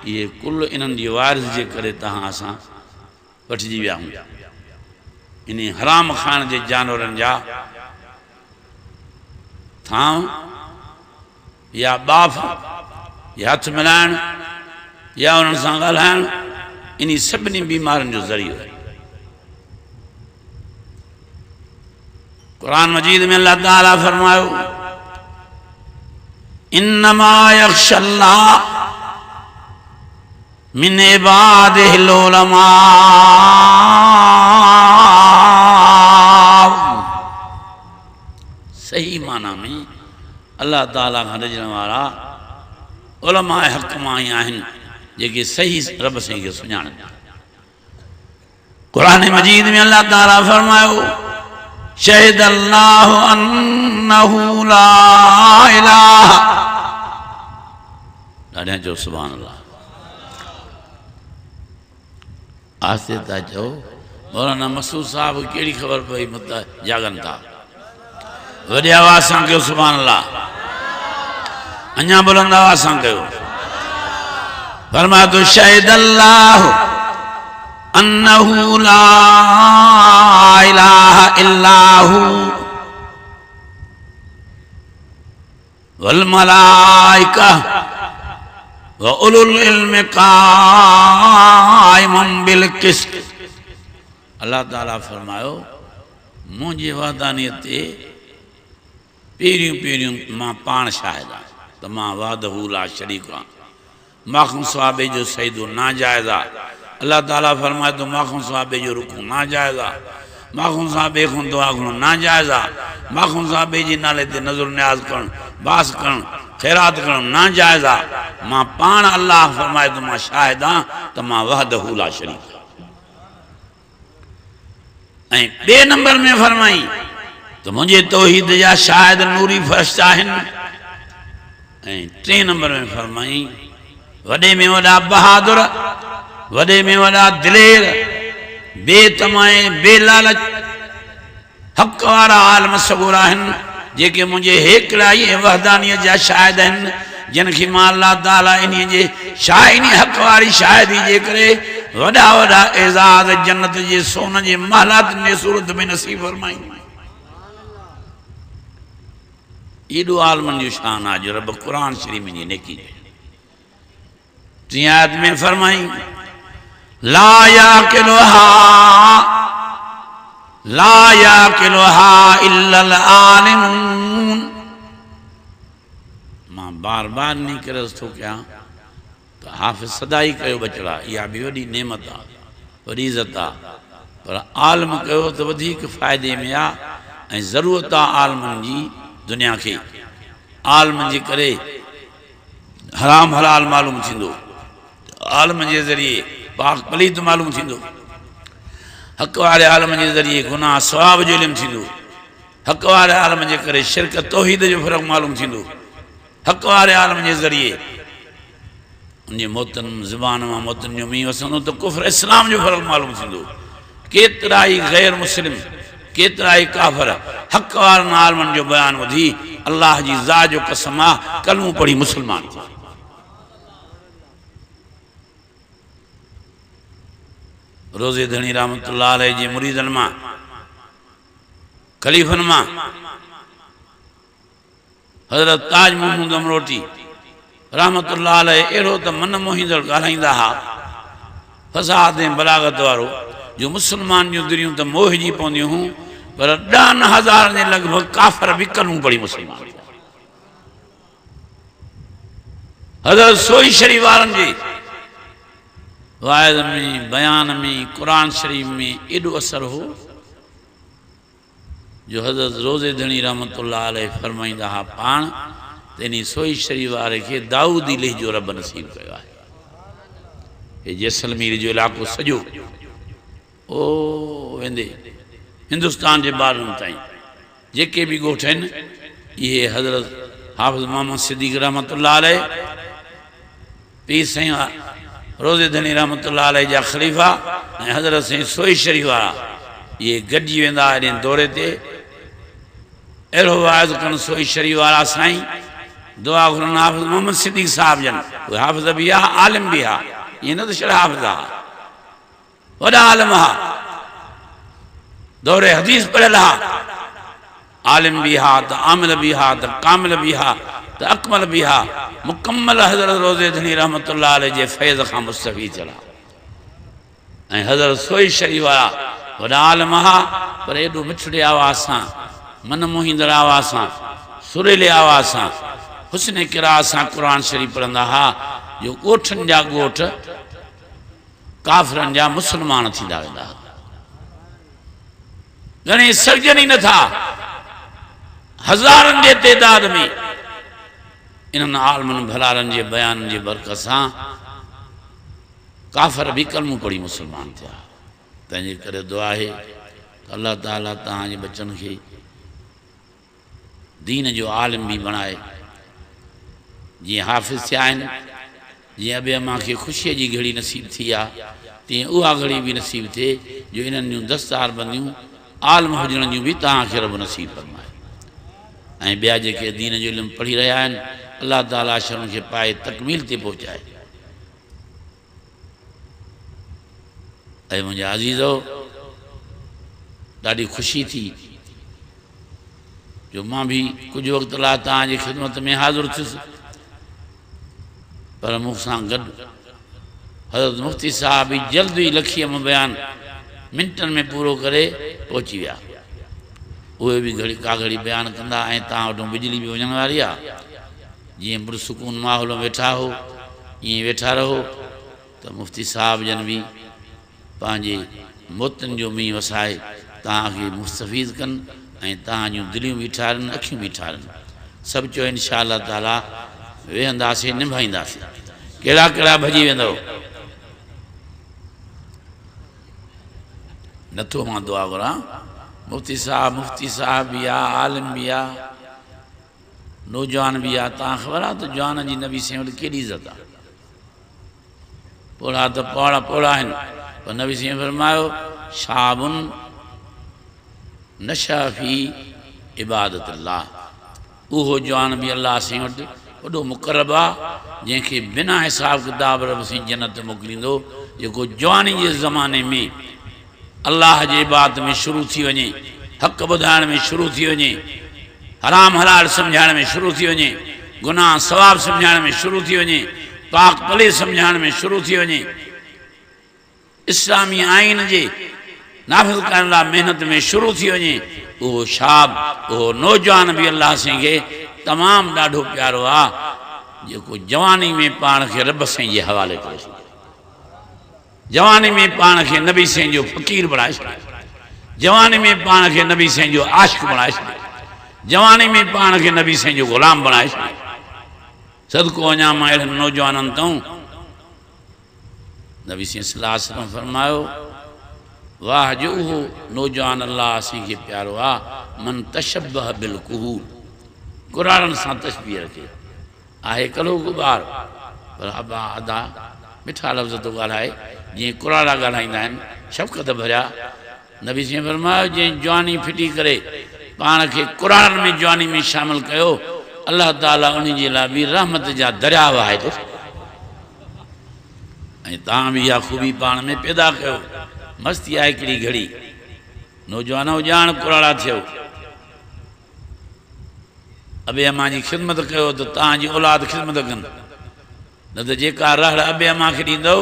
इहे कुल इन्हनि जी वारिस जे करे तव्हां असां वठिजी विया आहियूं। इन हराम खाइण जे जानवरनि जा थांव या बाफ़ या हथ मिलाइण या उन्हनि सां ॻाल्हाइण, इन सभिनी बीमारियुनि जो ज़रियो आहे। क़ुरान मजीद में अल्लाह ताला फरमायो इन्नमा यख्शल्लाह मिन इबादिहिल उलमा। सही माना में अल्लाह ताला खां ॾिजण वारा उलमा हक़ मां ई आहिनि जेके सही रब साईं खे सुञाणनि। क़ुरान मजीद में अल्लाह ताला फरमायो शहिदल्लाहु अन्नहु ला इलाहा, ॾाढा चओ सुभान अल्लाह, आस्ते था चओ। मौलाना मसूद साहब कहिड़ी ख़बर पई मत जागनि था, वॾे आवाज़ सां कयो सुभान अल्लाह, अञा बुलंद आवाज़ सां कयो। फरमायो तो शहिदल्लाहु अन्नहु ला इलाहा इल्लाहु वल मलाइका व उलुल इल्मि काइमन बिल क़िस्त। अल्लाह ताला फरमायो मुंहिंजे वादानीअ ते पहिरियों मां पाण शाहिद आहियां त मां वादहू ला शरीक आहियां, माखूं सवाबे जो सईदो नाजायज़ आहे। अल्लाह ताला फरमाए तो माखूं सवाबे जो रुकू नाजायज़ आहे, माखूं सवाबे खां दुआ घणो नाजायज़ आहे, माखूं सवाबे जे नाले ते नज़र न्याज़ करणु, बास करणु, ख़ैरात करणु नाजायज़ आहे। मां पाण अल्लाह फरमाए तो मां शाहिद आहियां त मां वहदहू ला शरीक। ऐं ॿिए नंबर में फरमाई तो मुझे तौहीद जा शायद नूरी फर्श आहिनि। ऐं टे नंबर में फरमाई वॾे में वॾा बहादुर, वॾे में वॾा दिलेर, बेतमाए बेलालच हक़ वारा आलम सबूर आहिनि जेके मुंहिंजे हेकड़ाई ऐं वहदानीअ जा शाहिद आहिनि, जिन खे मां अल्लाह ताला इन जे शाइनी हक़ वारी शाहिदी जे करे वॾा वॾा एज़ाज़ जन्नत जे सोन जे महलात में सूरत में नसीब फरमाई। एॾो आलमनि जो शान आहे जो रब क़ुरान शरीफ़ जी नेकी टी आयत में फरमाई ला याकिलुहा इल्लल आलिमून। मां बार बार नहीं करे थो कयां तो हाफ़िज़ सदाई कयो बचड़ा, इहा बि वॾी नेमत आहे, वॾी इज़त आहे, पर आलम कयो तो वधीक फ़ाइदे में आहे। ऐं ज़रूरत आहे आलमनि जी दुनिया के, आलम जे करे हराम हलाल मालूम थींदो, आलम जे ज़रिए पाक पलीत मालूम थींदो, हक़ वारे आलम जे ज़रिए गुनाह सवाब जो इल्म थींदो, हक़ वारे आलम जे करे शिरक तौहीद जो फ़र्क़ु मालूम थींदो, हक़ वारे आलम जे ज़रिए उनजे मोतन ज़ुबान मां मोतन जो मींहुं वसंदो तो कुफ्र इस्लाम जो फ़र्क़ु मालूम थींदो। केतिरा ई गैर मुस्लिम, केतिरा ई काफ़िर हक़ वारनि आलमनि जो बयान ॿुधी अल्लाह जी ज़ात जो कसम आहे कलमो पढ़ी मुसलमान थी। रोज़े धणी रहमतुल्लाह अलैह जे मुरीदनि मां, खलीफ़नि मां हज़रत ताज महमूद अमरोटी रहमतुल्लाह अलैह अहिड़ो त मन मोहींदड़ ॻाल्हाईंदा हुआ, फ़साद ऐं बलागत वारो जो मुसलमान जूं दिलियूं त मोहिजी पवंदियूं हुयूं, पर 10,000 जे लॻभॻि काफ़िर बि कलमो पढ़ी मुसलमान। हज़रत सोई शरीफ़ वारनि जे वाइज़ में, बयान में, क़ुरान शरीफ़ में एॾो असर हो जो हज़रत रोज़े धणी रहमतुल्लाह अलैह फरमाईंदा हुआ पाण त इन सोई शरीफ़ वारे खे दाऊदी लहजो रब नसीब कयो आहे। ये जैसलमेर जो इलाक़ो सॼो ओ वेंदे हिंदुस्तान जे ॿारनि ताईं जेके बि ॻोठ आहिनि इहे हज़रत हाफ़िज़ मोहम्मद सिद्दीक़ रहमतुल्लाह अलैह पीर साईं रोज़े धनी रहमतुल्लाह अलैह जा ख़लीफ़ा ऐं हज़रत साईं सोई शरीफ़ वारा इहे गॾिजी वेंदा एॾे दौरे ते अहिड़ो वाइज़ कनि सोई शरीफ़ वारा साईं दुआ घुरनि हाफ़िज़ मोहम्मद सिद्दीक़ साहिब जन उहे हाफ़िज़ बि हा आलिम बि हा ईअं न त छड़ा हाफ़िज़ हा वॾा आलिम हा दौरे हदीस पढ़ियल हा आलिम भी हा तो आमिल भी हा तो कामिल भी हा तो अकमल भी हा मुकम्मल हज़रत रोज़े धनी रहमतुल्लाह अलैह जे फैज़ खां मुस्तफ़ी चला ऐं हज़रत सोई शरीफ़ वारा वॾा आलिम हा पर एॾो मिठड़े आवाज़ सां मन मोहींदड़ आवाज़ सां सुरीले आवाज़ सां हुस्न क़िराअत सां क़ुर शरीफ़ पढ़ंदा हा जो ॻोठनि जा ॻोठ काफ़िरनि जा मुस्लमान थींदा वेंदा घणे सघजनि ई नथा हज़ारनि जे तइदाद में इन्हनि आलमनि भलारनि जे बयाननि जे बरकत सां काफ़िर भी कलमो पढ़ी मुसलमान थिया तंहिंजे करे दुआ आहे अल्लाह ताला तव्हांजे बचनि खे दीन जो आलिम भी बणाए जीअं हाफ़िज़ थिया आहिनि जीअं अॿे अम्मा खे ख़ुशीअ जी घड़ी नसीब थी आहे तीअं उहा घड़ी भी नसीब थिए जो इन्हनि जूं दस्तार बंदियूं आलिम हुजण जूं भी तव्हांखे रब नसीब फरमाए ऐं ॿिया जेके दीन जो इल्मु पढ़ी रहिया आहिनि अल्लाह ताला शरन खे पाए तकमील ते पहुचाए ऐं मुंहिंजा अज़ीज़ो ॾाढी ख़ुशी थी जो मां भी कुछ वक़्त लाइ तव्हांजी ख़िदमत में हाज़िर थियुसि पर मूंसां गॾु हज़रत मुफ़्ती साहब भी जल्द ई लखीअ में बयान मिंटनि में पूरो करे पहुची विया उहे भी घड़ी का घड़ी बयान कंदा ऐं तव्हां वटि बिजली भी वञण वारी आहे जीअं पुरसुकून माहौल में वेठा हो ईअं वेठा रहो त मुफ़्ती साहब जन भी पंहिंजे मोतनि जो मींहुं वसाए तव्हांखे मुस्तफ़ीज़ कनि ऐं तव्हां जूं दिलियूं भी ठारनि अखियूं भी ठारनि सभु चयो इंशा अल्लाह ताला वेहंदासीं निभाईंदासीं कहिड़ा कहिड़ा भॼी वेंदव नथो मां दुआ घुरां मुफ़्ती साहब भी आहे आलिम भी आहे नौजवान भी आहे तव्हां ख़बर आहे त जवान जी नबी साईं वटि केॾी इज़त आहे पोड़ा त पोड़ा आहिनि पर नबी साईं फरमायो शाबुन नशा फी इबादत अल्लाह उहो जवान भी अल्लाह साईं वटि वॾो मुक़रब आहे जंहिंखे बिना हिसाब किताब रब साईं जन्नत मोकिलींदो जेको जवानी जे ज़माने में अल्लाह जे इबादत में शुरू थी वञे हक़ ॿुधाइण में शुरू थी वञे हराम हलाल सम्झाइण में शुरू थी वञे गुनाह सवाब सम्झाइण में शुरू थी वञे पाक पले सम्झाइण में शुरू थी वञे इस्लामी आइन जे नाफ़िज़ करण लाइ महिनत में शुरू थी वञे उहो शाब उहो नौजवान भी अल्लाह साईं खे तमामु ॾाढो प्यारो आहे जेको जवानी में पाण खे रब साईं जे हवाले करे छॾे जवानी में पाण खे नबी साईं जो फ़क़ीर बणाए छॾे जवानी में पाण खे नबी साईं जो आशिक़ बणाए छॾे जवानी में पाण खे नबी साईं जो ग़ुलाम बणाए छॾे सदको वञा मां अहिड़नि नौजवाननि तां नबी साईं सल्लल्लाहु अलैहि वसल्लम फरमायो वाह जो उहो नौजवान अल्लाह साईं खे प्यारो आहे मन तशब्बह बिल कुहूल कुराड़नि सां तशबीह रखे आहे कलो गुबार पर अबा अदा मिठा लफ़्ज़ तो ॻाल्हाए जीअं कुराड़ा ॻाल्हाईंदा आहिनि शफ़क़त भरिया नबी साईं फरमायो जंहिं जवानी फिटी करे पाण खे कुराड़नि में जवानी में शामिल कयो अल्लाह ताला उन जे लाइ बि रहमत जा दरिया वहाए थो ऐं तव्हां बि इहा ख़ूबी पाण में पैदा कयो मस्ती आहे हिकिड़ी घड़ी नौजवान ॼाण कुराड़ा थियो अबे अम्मा जी ख़िदमत कयो त तव्हांजी औलाद ख़िदमत कनि न त जेका रहड़ अबे अम्मा खे ॾींदव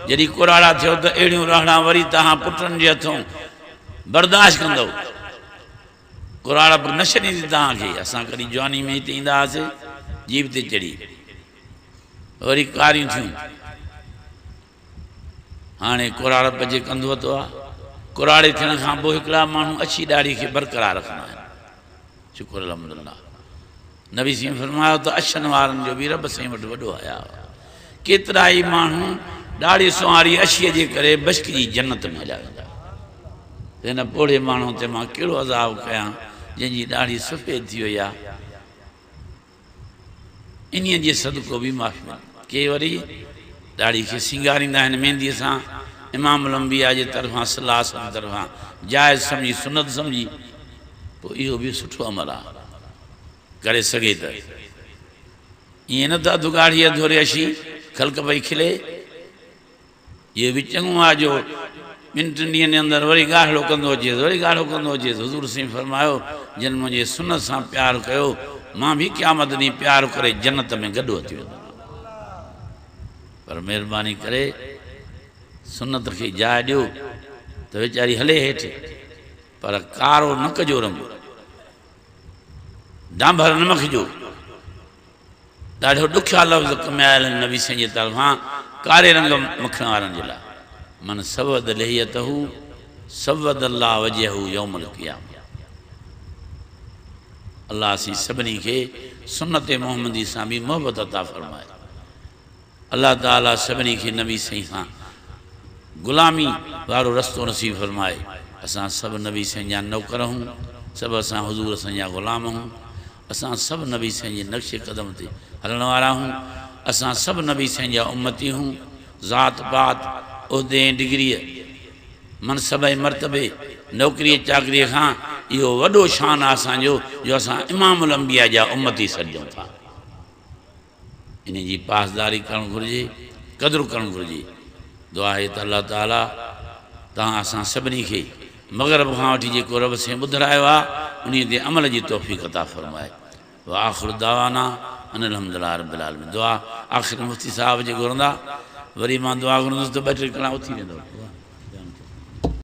जॾहिं कुराड़ा थियो त अहिड़ियूं रहड़ा वरी तव्हां पुटनि जे हथों बर्दाश्त कंदव कुराड़ा पर न छॾींदी तव्हांखे असां कॾहिं जवानी में हिते ईंदा हुआसीं जीप ते चढ़ी वरी कारियूं थियूं हाणे कुराड़ पजे कंदो वरितो आहे कुराड़े थियण खां पोइ हिकिड़ा माण्हू अछी ॾाढ़ी खे बरक़रार रखंदा आहिनि शुक्र अल्हम्दुलिल्लाह नबी साईं फरमायो त अछनि वारनि जो बि रब साईं वटि वॾो हया केतिरा ई माण्हू ॾाढ़ी सुहारी अशीअ जे करे बश्क जी जन्नत में हलिया वेंदा। हिन पोड़े माण्हू ते मां कहिड़ो अज़ाब कयां जंहिंजी ॾाढ़ी सफ़ेद थी वई आहे। इन्हीअ जे सदको बि माफ़ी के वरी ॾाढ़ी खे सिंगारींदा आहिनि मेहंदीअ सां। इमाम लंबिया जे तरफ़ां सलाह तरफ़ां जाइज़ सम्झी सुनत सम्झी पोइ इहो बि सुठो अमल आहे करे सघे त। ईअं न त दुगाड़ीअ धोरे अशी ख़ल्क पई खिले। इहो बि चङो आहे जो ॿिनि टिनि ॾींहंनि जे अंदरि वरी ॻाढ़ो कंदो अचे वरी ॻाढ़ो कंदो अचे। हुज़ूर साईं फरमायो जिन मुंहिंजे सुनत सां प्यारु कयो मां बि क़यामत ॾींहुं प्यारु करे जन्नत में गॾु अची वेंदुमि। पर महिरबानी करे सुनत खे जाइ ॾियो त वीचारी हले हेठि, पर कारो न कजो रंग, डांभर न मखिजो। ॾाढो ॾुखिया लफ़्ज़ कमायल आहिनि नबी साईं जे तरफ़ां कारे रंग मखण वारनि जे लाइ। मन सवद लहियतहू सवद अल्लाह वजहू यौमल क़ियामह। अल्लाह सी सभिनी खे सुन्नत मोहम्मदी सां बि मोहबत अता फरमाए। अल्लाह ताला सभिनी खे नबी साईं सां ग़ुलामी वारो रस्तो नसीब फरमाए। असां सभु नबी साईं जा नौकर हूं, सभु असां हुज़ूर साईं जा ग़ुलाम हूं। असां सभु नबी साईं जे नक्शे क़दम ते हलण वारा हूं। असां सभु नबी साईं जा उम्मती हूं। ज़ात पात उहिदे डिग्रीअ मनसब ऐं मर्तबे नौकरीअ चाकरीअ खां इहो वॾो शान आहे असांजो जो असां इमामुल अंबिया जा उम्मती सॾियूं था। इन जी पासदारी करणु घुरिजे, क़दुरु करणु घुरिजे। दुआ आहे त अल्लाह ताला तव्हां असां सभिनी खे मग़रब खां वठी जेको रब साईं ॿुधायो आहे उन ते अमल जी तौफ़ीक़ अता फरमाए। व आख़िर दावाना अनिल हम्दुलिल्लाह रब्बिल आलमीन। दुआ आख़िर मुफ़्ती साहब जे घुरंदा वरी मां दुआ घुरंदुसि त ॿ टे कलाक उथी वेंदो।